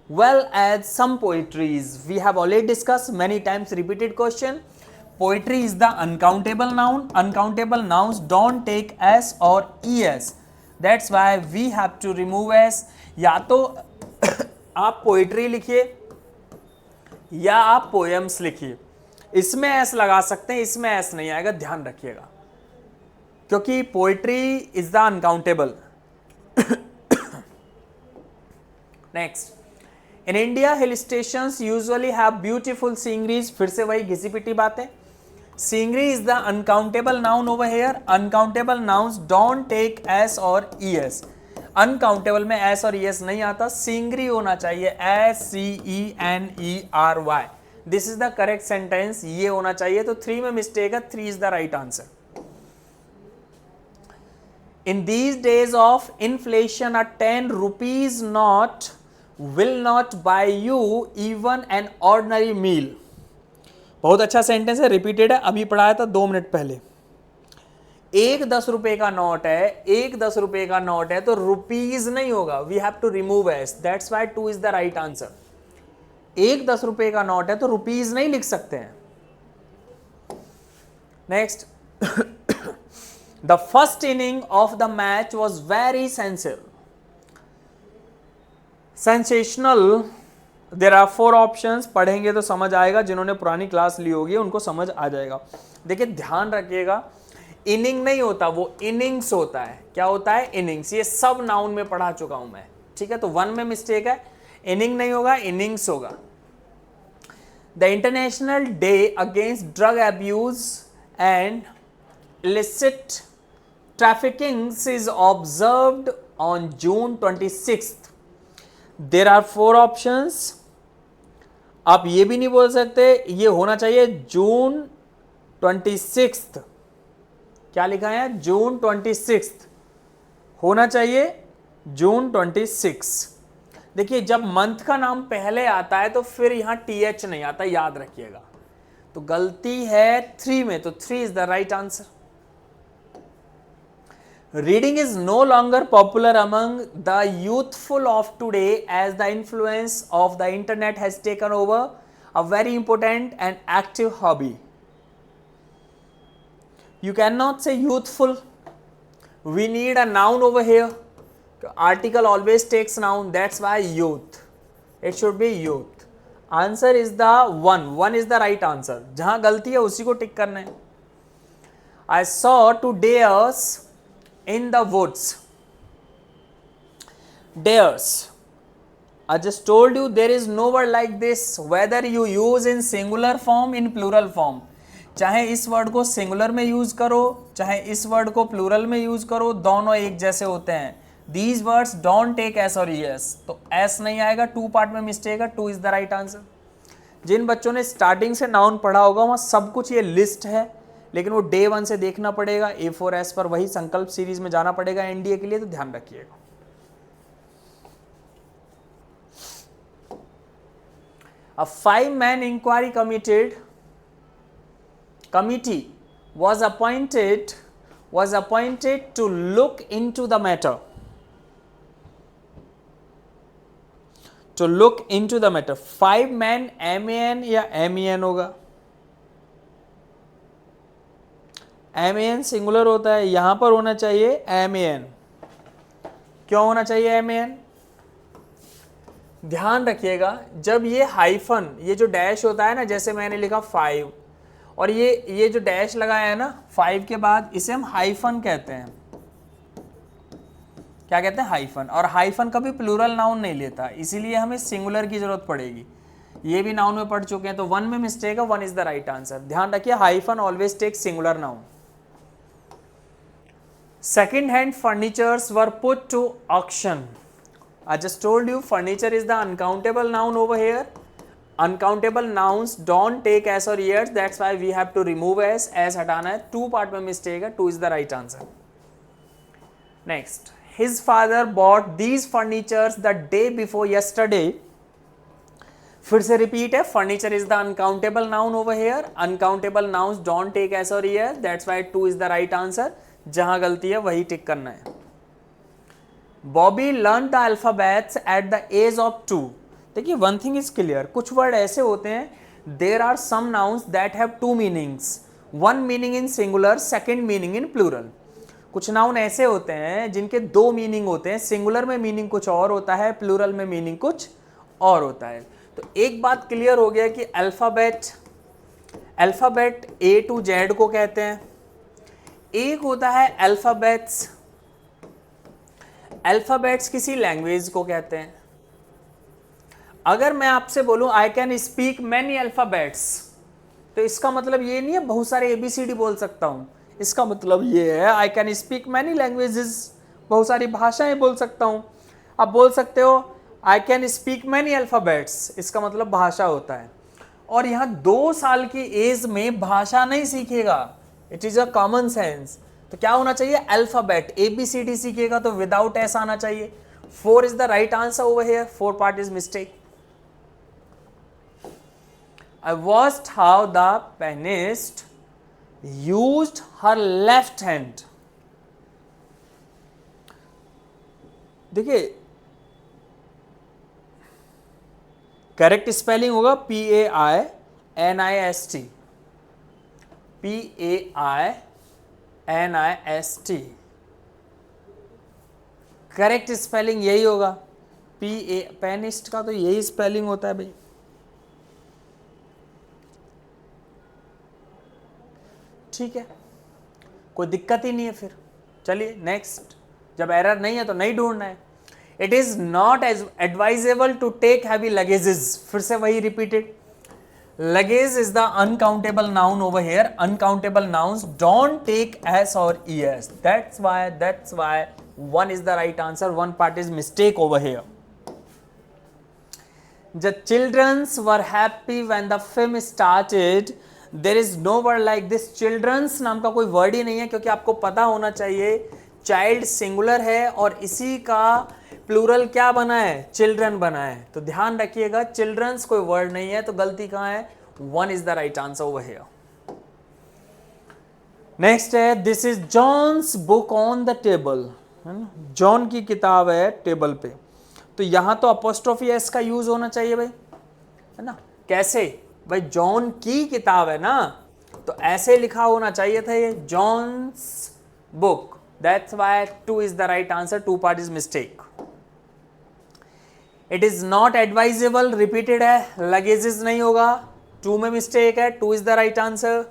Speaker 1: well as some poetries। We have already discussed many times, repeated question। Poetry is the uncountable noun। Uncountable nouns don't take s or es। That's why we have to remove s। या तो आप poetry लिखिए या आप poems लिखिए, इसमें S लगा सकते हैं, इसमें एस नहीं आएगा, ध्यान रखिएगा, क्योंकि poetry is the uncountable. Next, in India hill stations usually have beautiful sceneries. फिर से वही घिसी पिटी बातें, scenery is the uncountable noun over here. Uncountable nouns don't take S और ई एस। अनकाउंटेबल में एस और ई एस नहीं आता, सीनरी होना चाहिए, SCENERY। This is the correct sentence, ये होना चाहिए। तो 3 में मिस्टेक है, 3 is the right answer. In these days of inflation, a 10 rupees note will not buy you even an ordinary meal। बहुत अच्छा सेंटेंस है, रिपीटेड है, अभी पढ़ाया था 2 मिनट पहले। एक 10 रुपए का नोट है, एक 10 रुपए का नोट है, तो रुपीज नहीं होगा, we have to remove S, that's why 2 is the right answer. एक 10 रुपए का नोट है तो रुपीज नहीं लिख सकते हैं। Next, The first inning of the match was very sensational। There are 4 options, पढ़ेंगे तो समझ आएगा, जिन्होंने पुरानी क्लास ली होगी उनको समझ आ जाएगा। देखिए ध्यान रखिएगा, इनिंग नहीं होता, वो इनिंग्स होता है। क्या होता है? इनिंग्स। ये सब नाउन में पढ़ा चुका हूं मैं, ठीक है। तो 1 में मिस्टेक है, इनिंग नहीं होगा, इनिंग्स होगा। The international day against drug abuse and illicit trafficking is observed on June 26th. There are 4 options. आप ये भी नहीं बोल सकते, ये होना चाहिए जून 26th। क्या लिखा है? जून 26th होना चाहिए, जून 26। देखिए जब मंथ का नाम पहले आता है तो फिर यहां TH नहीं आता, याद रखिएगा। तो गलती है 3 में, तो 3 is the right answer. Reading is no longer popular among the youthful of today as the influence of the internet has taken over a very important and active hobby. You cannot say youthful. We need a noun over here. Article always takes noun, that's why youth. It should be youth. Answer is the 1. 1 is the right answer. जहां गलती है उसी को टिक करना है। I saw 2 deers in the woods. Deers. I just told you there is no word like this whether you use in singular form, in plural form. चाहे इस word को सिंगुलर में यूज करो, चाहे इस वर्ड को प्लूरल में use करो, दोनों एक जैसे होते हैं। These words don't take S और ES, तो S नहीं आएगा, 2 पार्ट में मिस्टेक है, 2 इज द राइट आंसर। जिन बच्चों ने स्टार्टिंग से नाउन पढ़ा होगा वहां सब कुछ ये लिस्ट है, लेकिन वो डे 1 से देखना पड़ेगा। A4S पर वही संकल्प सीरीज में जाना पड़ेगा एनडीए के लिए, तो ध्यान रखिएगा। A 5-man inquiry committee was appointed to look into the matter. To look into the matter. 5-man MAN या MEN होगा? MAN सिंगुलर होता है, यहां पर होना चाहिए MAN। क्यों होना चाहिए MAN? ध्यान रखिएगा, जब ये हाइफन, ये जो डैश होता है ना, जैसे मैंने लिखा 5 और ये जो डैश लगाया है ना 5 के बाद, इसे हम हाइफन कहते हैं। क्या कहते हैं? हाइफन। और हाइफन कभी प्लूरल नाउन नहीं लेता, इसीलिए हमें सिंगुलर की जरूरत पड़ेगी। ये भी नाउन में पढ़ चुके हैं, तो 1 में मिस्टेक है, 1 इज द राइट आंसर। ध्यान रखिए, hyphen always take singular noun. Second hand furnitures were put to auction. I just told you furniture is the uncountable noun over here. Uncountable nouns don't take S or ES, that's why we have to remove S. S हटाना है, 2 part में mistake है, 2 is the right answer. Next, his father bought these furnitures the day before yesterday. फिर से repeat है, furniture is the uncountable noun over here. Uncountable nouns don't take S or ES, that's why 2 is the right answer. जहां गलती है वही tick करना है। Bobby learn the alphabets at the age of 2। देखिए वन थिंग इज क्लियर, कुछ word ऐसे होते हैं, there are some nouns that have 2 meanings, 1 meaning in singular, second meaning in plural. कुछ नाउन ऐसे होते हैं जिनके 2 मीनिंग होते हैं, सिंगुलर में मीनिंग कुछ और होता है, प्लूरल में मीनिंग कुछ और होता है। तो एक बात क्लियर हो गया कि अल्फाबेट A to Z को कहते हैं, एक होता है अल्फाबेट्स किसी लैंग्वेज को कहते हैं। अगर मैं आपसे बोलूं I can speak many alphabets, तो इसका मतलब ये नहीं है बहुत सारे ABCD बोल सकता हूं, इसका मतलब ये है I can speak many languages, बहुत सारी भाषाएं बोल सकता हूं। आप बोल सकते हो I can speak many alphabets, इसका मतलब भाषा होता है। और यहाँ 2 साल की एज में भाषा नहीं सीखेगा, it is a common sense. तो क्या होना चाहिए? अल्फाबेट, ABCD सीखेगा तो विदाउट एस आना चाहिए। 4 is the right answer over here, 4 part is mistake. I watched how the pianist used her left hand. देखिए करेक्ट स्पेलिंग होगा PAINIST, PAINIST, करेक्ट स्पेलिंग यही होगा। पैनिस्ट का तो यही स्पेलिंग होता है भाई। ठीक है, कोई दिक्कत ही नहीं है फिर। चलिए नेक्स्ट, जब एरर नहीं है तो नहीं ढूंढना है। It is not advisable to take heavy luggages, फिर से वही repeated. Luggage is the uncountable noun over here. Uncountable nouns don't take s or es. That's why one is the right answer. One part is mistake over here. The children were happy when the film started. There is no word like this. Children's नाम का कोई word ही नहीं है, क्योंकि आपको पता होना चाहिए चाइल्ड सिंगुलर है और इसी का प्लूरल क्या बना है, चिल्ड्रन बना है। तो ध्यान रखिएगा, चिल्ड्रंस कोई वर्ड नहीं है, तो गलती कहां है, one is the right answer over here. Next है, this is John's book on the table, है ना, जॉन की किताब है टेबल पे। तो यहां तो अपोस्ट्रोफी एस का यूज होना चाहिए भाई, है ना। कैसे भाई, जॉन की किताब है ना, तो ऐसे लिखा होना चाहिए था ये, John's book. That's why 2 is the right answer, 2 part is mistake. It is not advisable, repeated है, लगेजेस नहीं होगा, 2 में मिस्टेक है, 2 is the right answer.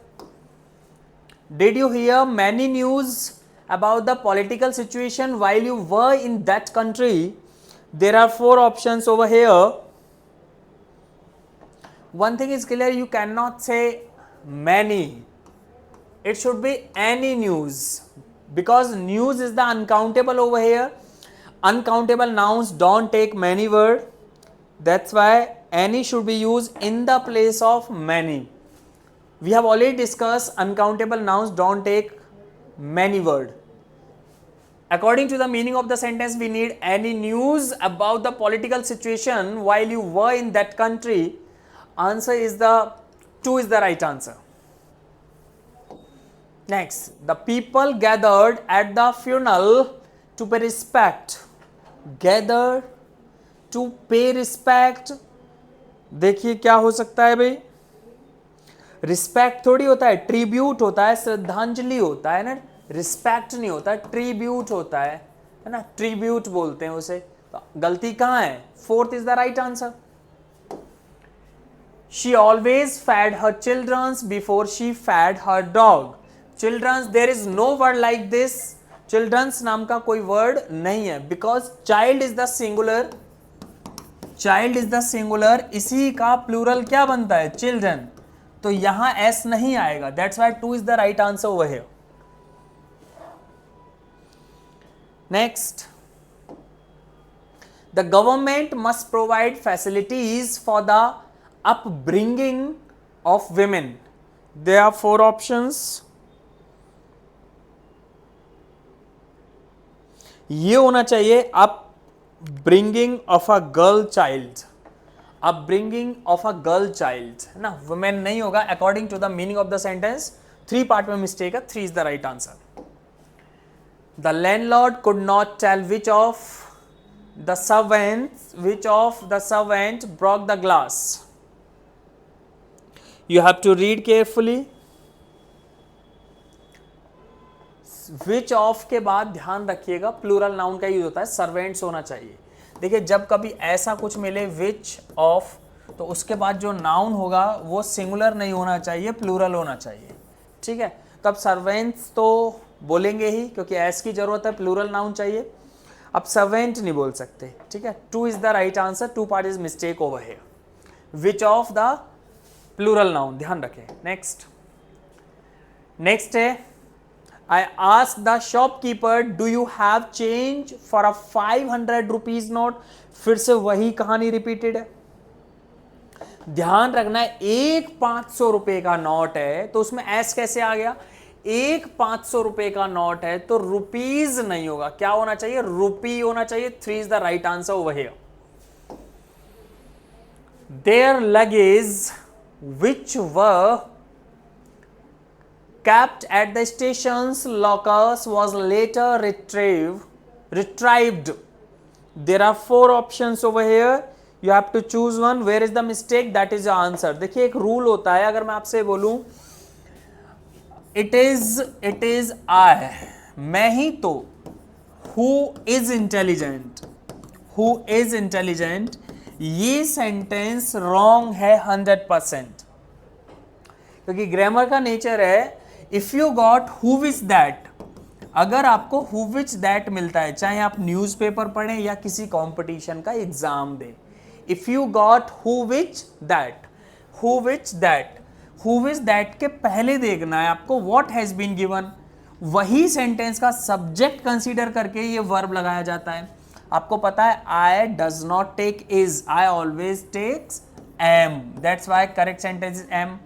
Speaker 1: Did you hear many news about the political situation while you were in that country? There are 4 options over here. One thing is clear, you cannot say many, it should be any news, because news is the uncountable over here. Uncountable nouns don't take many word, that's why any should be used in the place of many. We have already discussed uncountable nouns don't take many word. According to the meaning of the sentence, we need any news about the political situation while you were in that country. Answer is the 2 is the right answer. Next, the people gathered at the funeral to pay respect. Gathered to pay respect, देखिए क्या हो सकता है भाई, respect थोड़ी होता है, tribute होता है, श्रद्धांजलि होता है ना, रिस्पेक्ट नहीं होता, ट्रिब्यूट होता है ना, ट्रिब्यूट बोलते हैं उसे। तो गलती कहां है, 4th is the right answer. She always fed her children before she fed her dog. Children, there is no word like this. Children's नाम का कोई word नहीं है, because child is the singular. Child is the singular, इसी का plural क्या बनता है, children. तो यहां s नहीं आएगा, that's why 2 is the right answer over here. Next, the government must provide facilities for the upbringing of women. There are 4 options. ये होना चाहिए upbringing of a girl child. Upbringing of a girl child, है ना, women नहीं होगा according to the meaning of the sentence. 3 part में mistake है, 3 is the right answer. The landlord could not tell which of the servant broke the glass. You have to read carefully. Which of के बाद ध्यान रखिएगा, plural noun का use होता है, servants होना चाहिए। देखिए जब कभी ऐसा कुछ मिले which of, तो उसके बाद जो नाउन होगा वो सिंगुलर नहीं होना चाहिए, प्लूरल होना चाहिए, ठीक है। तो अब सर्वेंट्स तो बोलेंगे ही, क्योंकि एस की जरूरत है, प्लूरल नाउन चाहिए। अब सर्वेंट नहीं बोल सकते, ठीक है। 2 is the right answer, 2 part is mistake over here. Which of the plural noun, ध्यान रखें। नेक्स्ट है, I ask the shopkeeper do you have change for a 500 rupees note. फिर से वही कहानी रिपीटेड है, ध्यान रखना है। एक 500 रुपए का नोट है तो उसमें एस कैसे आ गया, एक 500 रुपए का नोट है तो रुपीज नहीं होगा, क्या होना चाहिए, रुपी होना चाहिए। 3 is the right answer over here. Their luggage which were kept at the station's lockers was later retrieved. There are 4 options over here, you have to choose one. Where is the mistake, that is the answer. देखिए एक rule होता है, अगर मैं आपसे बोलूं it is I, मैं ही तो, who is intelligent, ये सेंटेंस रॉन्ग है 100%, क्योंकि ग्रामर का नेचर है if you got who which that, अगर आपको हु विच दैट मिलता है, चाहे आप न्यूज़पेपर पढ़ें या किसी कंपटीशन का एग्जाम दें, if you got who which that, who which that, who which that के पहले देखना है आपको व्हाट हैज बीन गिवन, वही सेंटेंस का सब्जेक्ट कंसीडर करके ये वर्ब लगाया जाता है। आपको पता है I does not take is, I always takes am, that's why correct sentence is am.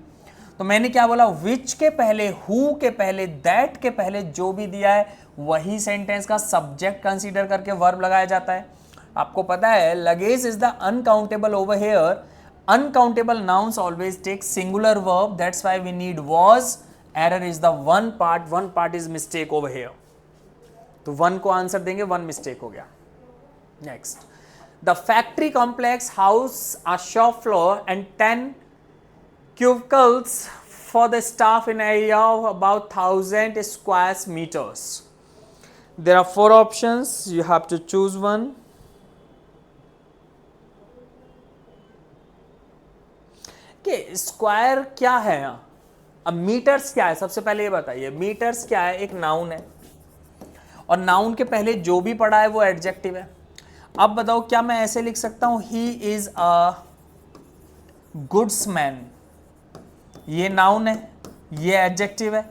Speaker 1: तो मैंने क्या बोला, विच के पहले, हु के पहले, दैट के पहले जो भी दिया है वही सेंटेंस का सब्जेक्ट कंसीडर करके वर्ब लगाया जाता है। आपको पता है luggage is the uncountable over here, uncountable nouns always take singular verb, that's why we need was, error is the one part is mistake over here. तो वन को आंसर देंगे, वन मिस्टेक हो गया। Next, the factory complex house a shop floor and 10 cubicles for the staff in an area of about 1000 square meters. There are 4 options, you have to choose one. Okay, square क्या है यहाँ? अब metres क्या है, सबसे पहले ये बताइए, मीटर्स क्या है? एक नाउन है और नाउन के पहले जो भी पड़ा है वो एडजेक्टिव है। अब बताओ क्या मैं ऐसे लिख सकता हूं, ही इज अ गुड्समैन, ये नाउन है, ये एडजेक्टिव है,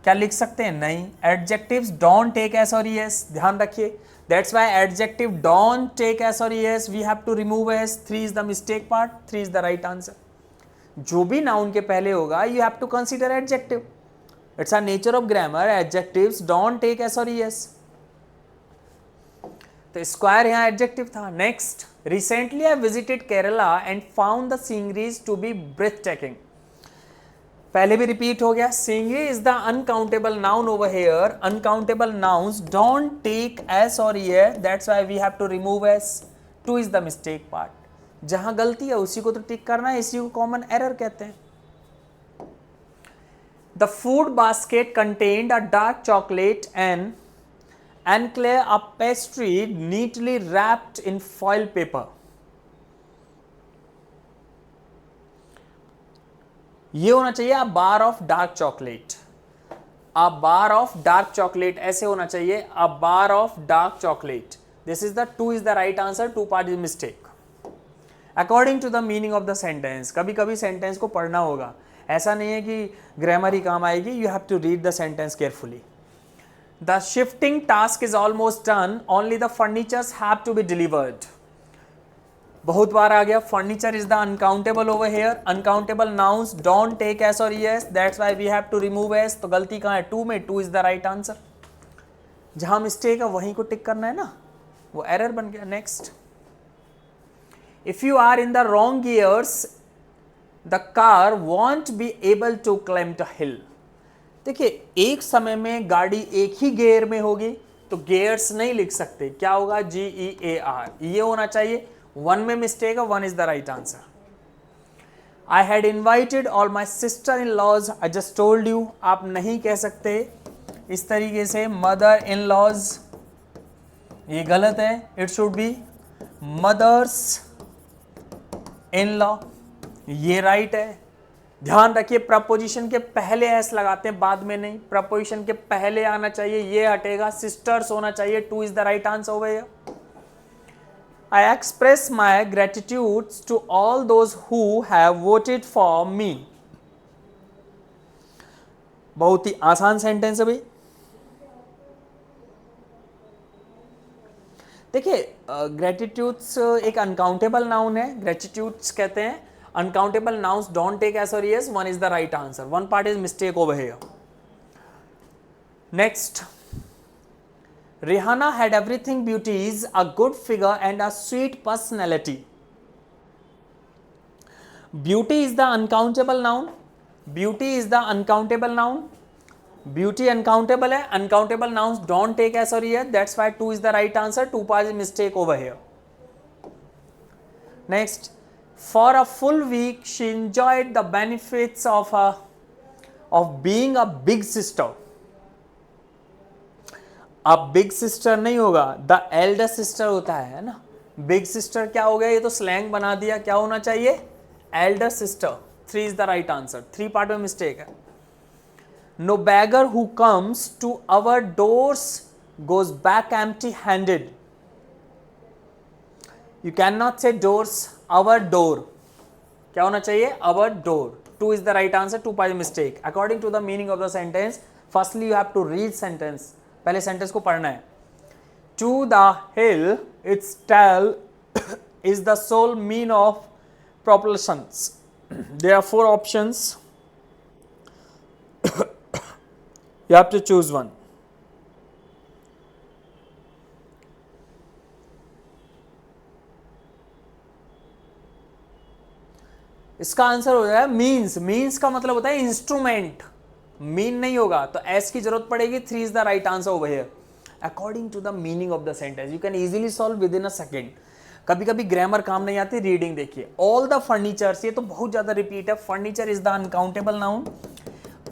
Speaker 1: क्या लिख सकते हैं? नहीं। एडजेक्टिव्स डोंट टेक एस और एस, ध्यान रखिए, that's why adjective don't take S और S, we have to remove S, 3 is the mistake part, 3 is the right answer. जो भी नाउन के पहले होगा you have to consider adjective, it's a nature of grammar, adjectives don't take S और S. तो square यहाँ adjective था। Next, recently I visited Kerala and found the sceneries to be breathtaking, पहले भी रिपीट हो गया, scenery is the uncountable noun over here, uncountable nouns don't take S और ये, that's why we have to remove S, 2 is the mistake part. जहां गलती है उसी को तो टिक करना है, इसी को कॉमन एरर कहते हैं। The food basket contained a dark chocolate and एनक्ले a pastry neatly wrapped in foil paper, ये होना चाहिए a bar of dark chocolate, a bar of dark chocolate ऐसे होना चाहिए, a bar of dark chocolate, this is the 2 is the right answer, 2 part is mistake according to the meaning of the sentence. कभी कभी sentence को पढ़ना होगा, ऐसा नहीं है कि ग्रामर ही काम आएगी, you have to read the sentence carefully. The shifting task is almost done, only the furnitures have to be delivered, बहुत बार आ गया, furniture is the uncountable over here, uncountable nouns don't take S और S, that's why we have to remove S. तो गलती कहाँ है? 2 में, 2 इज द राइट आंसर, जहां मिस्टेक है वहीं को टिक करना है ना, वो एरर बन गया। Next, if you are in the wrong gears the car won't be able to climb the hill. देखिए, एक समय में गाड़ी एक ही गियर में होगी तो गियर्स नहीं लिख सकते, क्या होगा? GEAR, ये होना चाहिए, 1 में मिस्टेक है, 1 is the right answer. I had invited all my sister in laws, I just told you, आप नहीं कह सकते इस तरीके से मदर इन लॉज, ये गलत है, it should B mother's in law, ये राइट है। ध्यान रखिए, प्रपोजिशन के पहले एस लगाते हैं, बाद में नहीं, प्रपोजिशन के पहले आना चाहिए, ये हटेगा, सिस्टर्स होना चाहिए, 2 is the right answer over here. I express my gratitude to all those who have voted for me. बहुत ही आसान सेंटेंस है भाई। देखिए, ग्रेटिट्यूड्स एक अनकाउंटेबल नाउन है, ग्रेटिट्यूड्स कहते हैं, uncountable nouns don't take S और S, 1 is the right answer, 1 part is mistake over here. Next, Rihanna had everything beauties, a good figure and a sweet personality. Beauty is the uncountable noun. Beauty is the uncountable noun. Beauty uncountable है, uncountable nouns don't take S or ES, that's why 2 is the right answer, 2 part is mistake over here. Next, for a full week she enjoyed the benefits of being a big sister. अब big sister नहीं होगा, the Elder sister होता है ना, big sister क्या हो गया, ये तो स्लैंग बना दिया, क्या होना चाहिए? Elder sister, 3 is the right answer, 3 part में मिस्टेक है। No beggar who comes to our doors goes back empty handed. You cannot say doors, our door. क्या होना चाहिए? Our door. 2 is the right answer. 2 by mistake. According to the meaning of the sentence, firstly you have to read sentence. पहले sentence को पढ़ना है. To the hill its tail is the sole mean of propulsions. There are 4 options. You have to choose one. इसका answer हो जाएगा means. Means का मतलब होता है इंस्ट्रूमेंट. मीन नहीं होगा तो एस की जरूरत पड़ेगी. 3 is the right answer over here. According to the meaning of the sentence you can easily solve within a second. कभी कभी ग्रामर काम नहीं आती, रीडिंग देखिए. ऑल द फर्नीचर्स, ये तो बहुत ज्यादा रिपीट है. Furniture is the uncountable noun.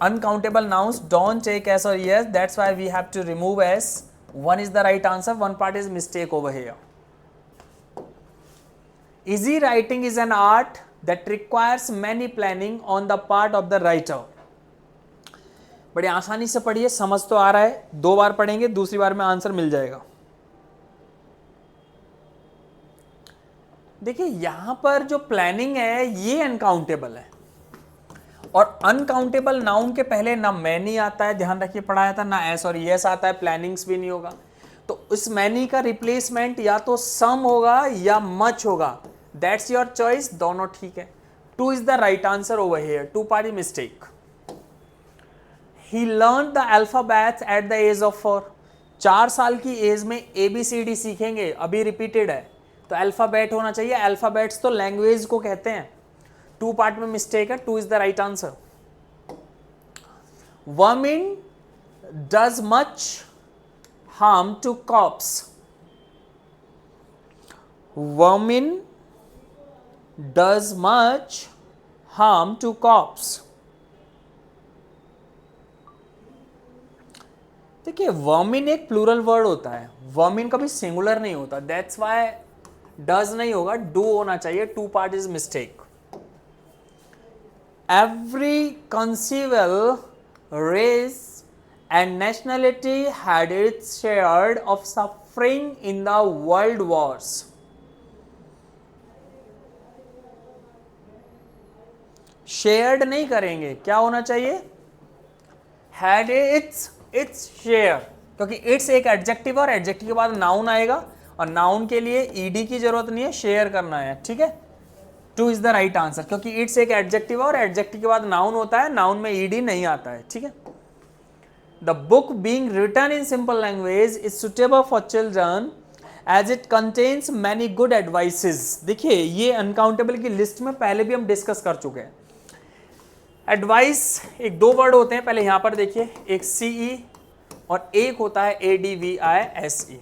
Speaker 1: Uncountable nouns don't take S or yes. That's why we have to remove S. 1 is the right answer. 1 part is mistake over here. Easy writing is an art that requires many planning on the part of the writer. बड़ी आसानी से पढ़िए, समझ तो आ रहा है. 2 बार पढ़ेंगे, दूसरी बार में आंसर मिल जाएगा. देखिए यहां पर जो प्लानिंग है ये अनकाउंटेबल है और अनकाउंटेबल नाउन के पहले ना मैनी आता है, ध्यान रखिए पढ़ाया था, ना एस और यस आता है, प्लानिंग्स भी नहीं होगा. तो इस मैनी का रिप्लेसमेंट या तो सम होगा या मच होगा. That's your choice. दोनों ठीक है. 2 is the right answer over here. 2 part mistake. He learn the alphabets at the age of 4. 4 साल की एज में ABCD सीखेंगे. अभी रिपीटेड है तो अल्फाबेट होना चाहिए. अल्फाबेट्स तो लैंग्वेज को कहते हैं. 2 पार्ट में मिस्टेक है. 2 is the right answer. Vermin does much harm to crops. Vermin does much harm to crops. देखिए वर्मिन एक प्लूरल वर्ड होता है. वर्मिन कभी सिंगुलर नहीं होता. दैट्स वाई डज नहीं होगा, डू होना चाहिए. 2 part is mistake. Every conceivable race and nationality had its share of suffering in the world wars. Shared नहीं करेंगे, क्या होना चाहिए? Had its share, क्योंकि its एक एडजेक्टिव और एडजेक्टिव के बाद नाउन आएगा और नाउन के लिए ईडी की जरूरत नहीं है, शेयर करना है. ठीक है. 2 इज द राइट आंसर क्योंकि इट्स एक एडजेक्टिव और एडजेक्टिव के बाद नाउन होता है. नाउन में ईडी नहीं आता है. ठीक है. The book being written in simple language is suitable for children as it contains many good advices. देखिए ये अनकाउंटेबल की लिस्ट में पहले भी हम डिस्कस कर चुके हैं. एडवाइस एक 2 वर्ड होते हैं. पहले यहां पर देखिए, एक CE और एक होता है ADVISE.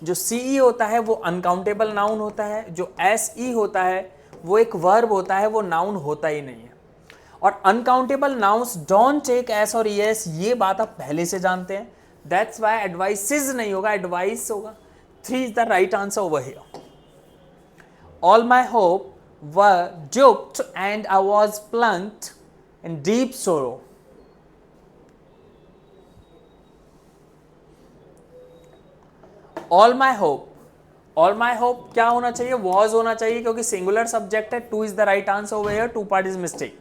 Speaker 1: जो CE होता है वो अनकाउंटेबल नाउन होता है. जो SE होता है वो एक वर्ब होता है, वो नाउन होता ही नहीं है. और uncountable nouns don't take S और यस, ये बात आप पहले से जानते हैं. दैट्स व्हाई एडवाइसेस नहीं होगा, एडवाइस होगा. 3 is the right answer over here. All my hope were duped and I was plunged in deep sorrow. All my hope क्या होना चाहिए? वॉज होना चाहिए क्योंकि सिंगुलर सब्जेक्ट है. 2 is the right answer over here. 2 part is mistake.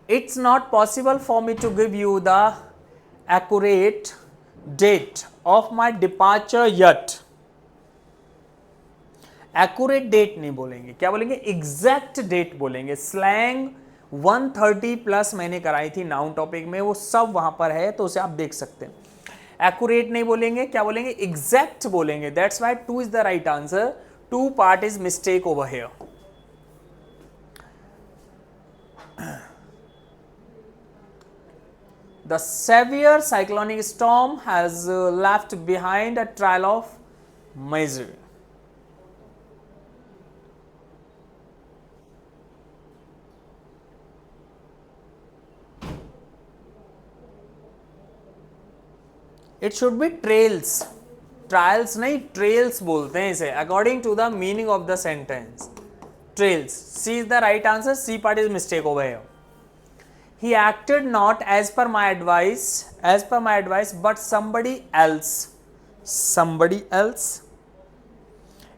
Speaker 1: It's not possible for me to give you the accurate date of my departure yet. Accurate date नहीं बोलेंगे, क्या बोलेंगे? एग्जैक्ट डेट बोलेंगे. Slang 130 plus मैंने कराई थी noun topic में, वो सब वहां पर है तो उसे आप देख सकते हैं. एक्यूरेट नहीं बोलेंगे, क्या बोलेंगे? एग्जैक्ट बोलेंगे. That's why 2 is the right answer. 2 part is mistake over here. The severe cyclonic storm has left behind a trail of misery. It should be trails. Trials नहीं, trails बोलते हैं इसे according to the meaning of the sentence. Trails. C is the right answer. C part is mistake over here. he acted not as per my advice but somebody else.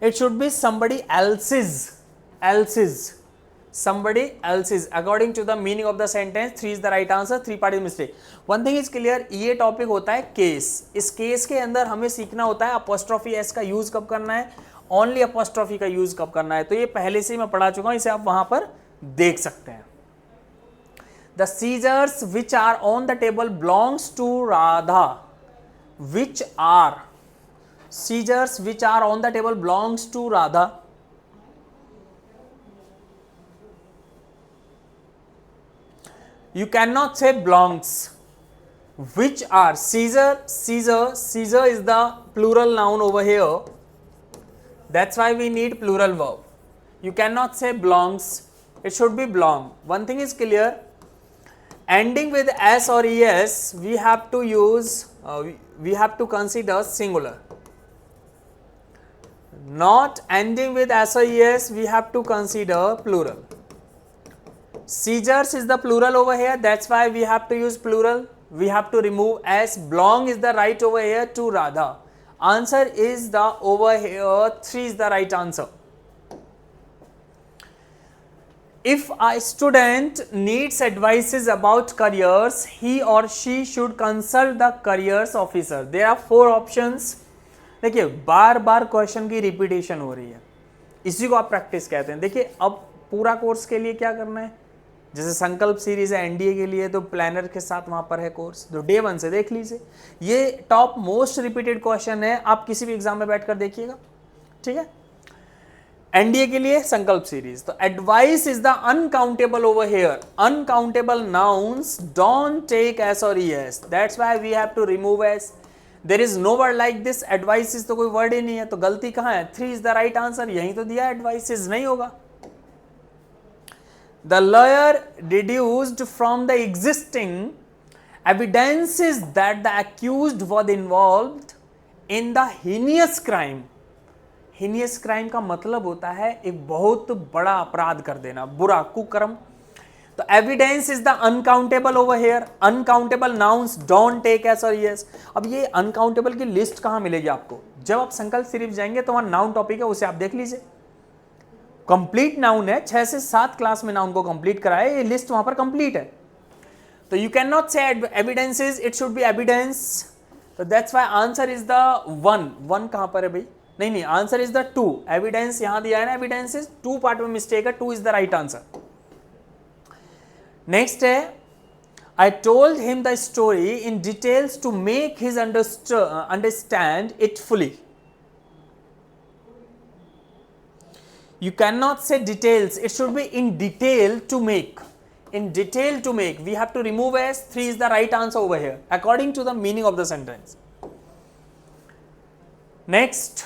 Speaker 1: It should be somebody else's. Somebody else's. According to the meaning of the sentence, 3 is the right answer, 3 part is mistake. One thing is clear, ये topic होता है case. इस case के अंदर हमें सीखना होता है अपॉस्ट्रोफी एस का यूज कब करना है, ओनली अपॉस्ट्रोफी का यूज कब करना है. तो ये पहले से ही मैं पढ़ा चुका हूं, इसे आप वहां पर देख सकते हैं. The scissors which are on the table belongs to Radha. Which are scissors which are on the table belongs to Radha. You cannot say belongs. Which are scissor is the plural noun over here. That's why we need plural verb. You cannot say belongs. It should be belong. One thing is clear. Ending with s or es, we have to use, we have to consider singular. Not ending with s or es, we have to consider plural. Scissors is the plural over here, that's why we have to use plural. We have to remove s. Belong is the right over here to Radha. Answer is the over here, 3 is the right answer. If a student needs advices about careers, he or she should consult the careers officer. There are 4 options. देखिए बार बार question की repetition हो रही है, इसी को आप practice कहते हैं. देखिए अब पूरा कोर्स के लिए क्या करना है, जैसे संकल्प सीरीज है एनडीए के लिए, तो प्लानर के साथ वहां पर है कोर्स, तो डे 1 से देख लीजिए. ये टॉप मोस्ट रिपीटेड क्वेश्चन है, आप किसी भी एग्जाम में बैठकर देखिएगा. ठीक है, एनडीए के लिए संकल्प सीरीज. तो advice is the uncountable over here. Uncountable nouns don't take S और ES, that's why we have to remove S. There is no word like this. Advice is तो कोई वर्ड ही नहीं है, तो गलती कहां है, 3 इज द राइट आंसर. यहीं तो दिया एडवाइस इज नहीं होगा. The lawyer deduced from the existing evidences that the accused was involved in the heinous crime. Heinous crime का मतलब होता है एक बहुत बड़ा अपराध कर देना, बुरा कुकर्म. तो evidence is the uncountable over here. Uncountable nouns don't take S और यस. अब ये अनकाउंटेबल की लिस्ट कहां मिलेगी आपको, जब आप संकल्प सीरीज जाएंगे तो वहां नाउन टॉपिक है, उसे आप देख लीजिए. कंप्लीट नाउन है, 6 से 7 क्लास में नाउन को कंप्लीट कराए, ये लिस्ट वहां पर कंप्लीट है. तो you can not say evidences, it should be evidence. तो that's why answer is the 1 कहां पर है भाई, नहीं, आंसर इज द 2. एविडेंस यहां दिया है ना, एविडेंस इज 2 पार्ट में मिस्टेक है, 2 is the right answer. Next है, I told him the story in details to make his understand it fully. You can not say details, it should be in detail to make. In detail to make, we have to remove s. 3 is the right answer over here according to the meaning of the sentence. Next,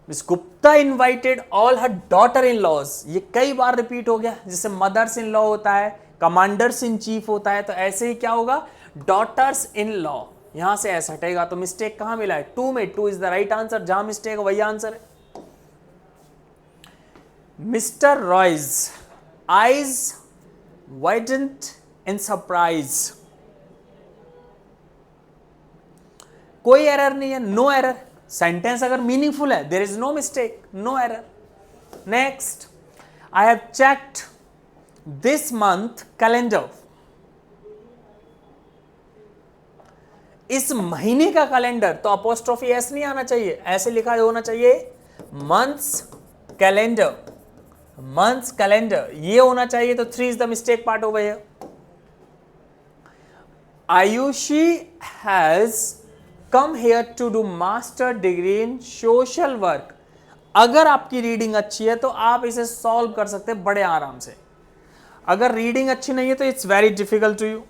Speaker 1: Miss Gupta invited all her daughter-in-laws. ये कई बार repeat हो गया, जैसे mother's in law होता है, commanders in chief होता है, तो ऐसे ही क्या होगा, डॉटर्स इन लॉ. यहां से ऐसा हटेगा, तो मिस्टेक कहां मिला है, 2 में. 2 इज द राइट आंसर, जहां मिस्टेक वही आंसर है. Mister Roy's eyes widened in surprise. कोई एरर नहीं है, नो एरर. सेंटेंस अगर मीनिंगफुल है, there is no mistake, no error. Next, I have checked this month calendar. इस महीने का कैलेंडर, तो अपोस्ट्रोफी एस नहीं आना चाहिए, ऐसे लिखा होना चाहिए मंथ्स कैलेंडर. मंथ्स कैलेंडर ये होना चाहिए, तो 3 is the mistake part over here. Ayushi has come here to do master degree in social work. अगर आपकी रीडिंग अच्छी है तो आप इसे सॉल्व कर सकते हैं बड़े आराम से. अगर रीडिंग अच्छी नहीं है तो it's very difficult to you.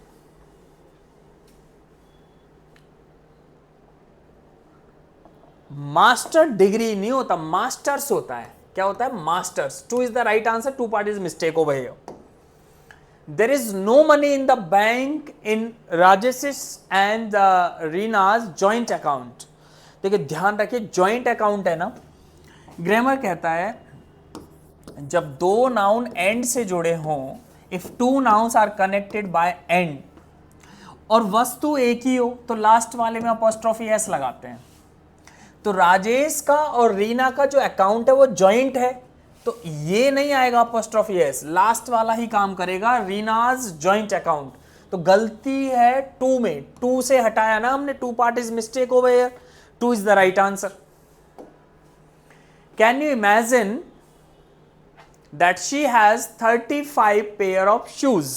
Speaker 1: Master degree नहीं होता, मास्टर्स होता है. क्या होता है, masters. 2 is the right answer, 2 part is mistake over here. There is no money in the bank in Rajesh and Reena's joint account. देखिए ध्यान रखिए, जॉइंट अकाउंट है ना, ग्रामर कहता है जब 2 नाउन एंड से जुड़े हों, if two nouns are connected by and और वस्तु एक ही हो तो लास्ट वाले में अपॉस्ट्रोफी एस लगाते हैं। तो राजेश का और रीना का जो अकाउंट है वो जॉइंट है, तो ये नहीं आएगा अपॉस्ट्रोफी एस, लास्ट वाला ही काम करेगा, रीनाज जॉइंट अकाउंट। तो गलती है टू में, टू से हटाया ना हमने, two part is mistake over here, two is the right answer. Can you imagine that she has 35 pair of shoes?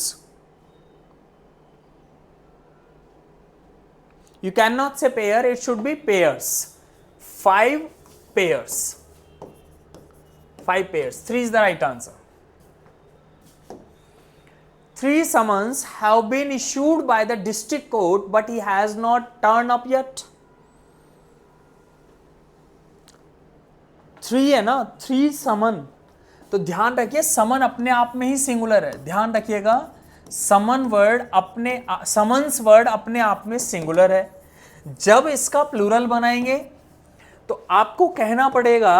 Speaker 1: You cannot say pair, it should be pairs. 5 pairs. 5 pairs. 3 is the right answer. 3 summons have been issued by the district court but he has not turned up yet. 3 है ना, 3 summon। तो ध्यान रखिए समन अपने आप में ही singular है, ध्यान रखिएगा, समन वर्ड अपने, समन्स वर्ड अपने आप में सिंगुलर है। जब इसका प्लूरल बनाएंगे तो आपको कहना पड़ेगा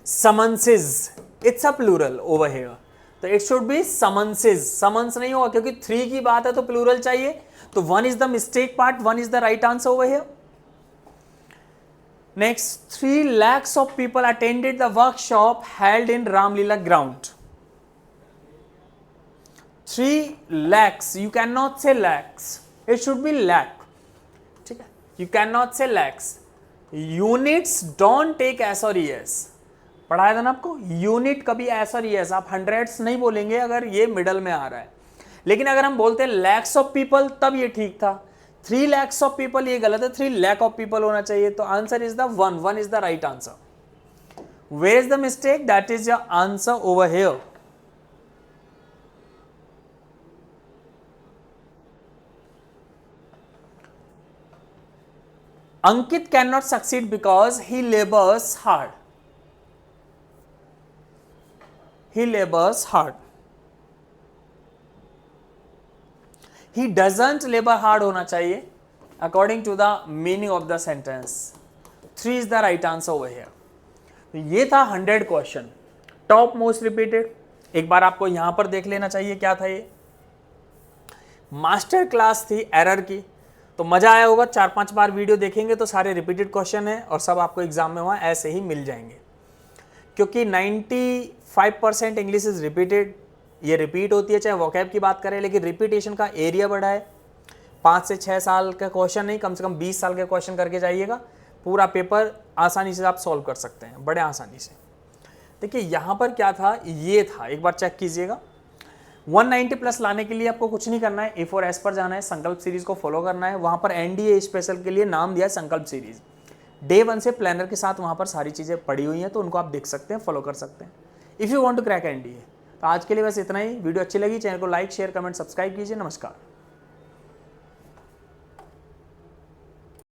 Speaker 1: summonses, it's a plural over here, तो it should be summonses, summons नहीं होगा क्योंकि 3 की बात है तो प्लूरल चाहिए, तो 1 is the mistake part, 1 is the right answer over here. Next, 3 lakhs of people attended the workshop held in Ramlila ground. 3 lakhs, you cannot say lakhs, it should be lakh. ठीक है, you cannot say lakhs. Units don't take S और ES. पढ़ाया था ना आपको, unit कभी S और ES, आप हंड्रेड्स नहीं बोलेंगे अगर ये मिडल में आ रहा है, लेकिन अगर हम बोलते हैं लैक्स ऑफ पीपल तब ये ठीक था। 3 lakhs ऑफ पीपल ये गलत है, 3 lakh ऑफ पीपल होना चाहिए, तो answer is the 1 is the right answer. Where is the mistake, that is your answer over here. Ankit can not succeed because he labours hard, he labours hard, he doesn't labor hard होना चाहिए according to the meaning of the sentence। 3 is the right answer over here। तो ये था 100 question, top most repeated. एक बार आपको यहां पर देख लेना चाहिए क्या था ये, मास्टर क्लास थी एरर की, तो मजा आया होगा। 4-5 बार वीडियो देखेंगे तो सारे रिपीटेड क्वेश्चन है और सब आपको एग्जाम में वहां ऐसे ही मिल जाएंगे, क्योंकि 95% इंग्लिश इज रिपीटेड, ये रिपीट होती है चाहे वोकैब की बात करें, लेकिन रिपीटेशन का एरिया बड़ा है। 5 से 6 साल का क्वेश्चन नहीं, कम से कम 20 साल के क्वेश्चन करके जाइएगा, पूरा पेपर आसानी से आप सॉल्व कर सकते हैं, बड़े आसानी से। देखिए यहाँ पर क्या था, ये था, एक बार चेक कीजिएगा। 190 प्लस लाने के लिए आपको कुछ नहीं करना है, A4S पर जाना है, संकल्प सीरीज को फॉलो करना है, वहाँ पर NDA स्पेशल के लिए नाम दिया है संकल्प सीरीज। डे 1 से प्लानर के साथ वहाँ पर सारी चीज़ें पड़ी हुई हैं, तो उनको आप देख सकते हैं, फॉलो कर सकते हैं if you want to crack NDA। तो आज के लिए बस इतना ही। वीडियो अच्छी लगी, चैनल को लाइक शेयर कमेंट सब्सक्राइब कीजिए। नमस्कार।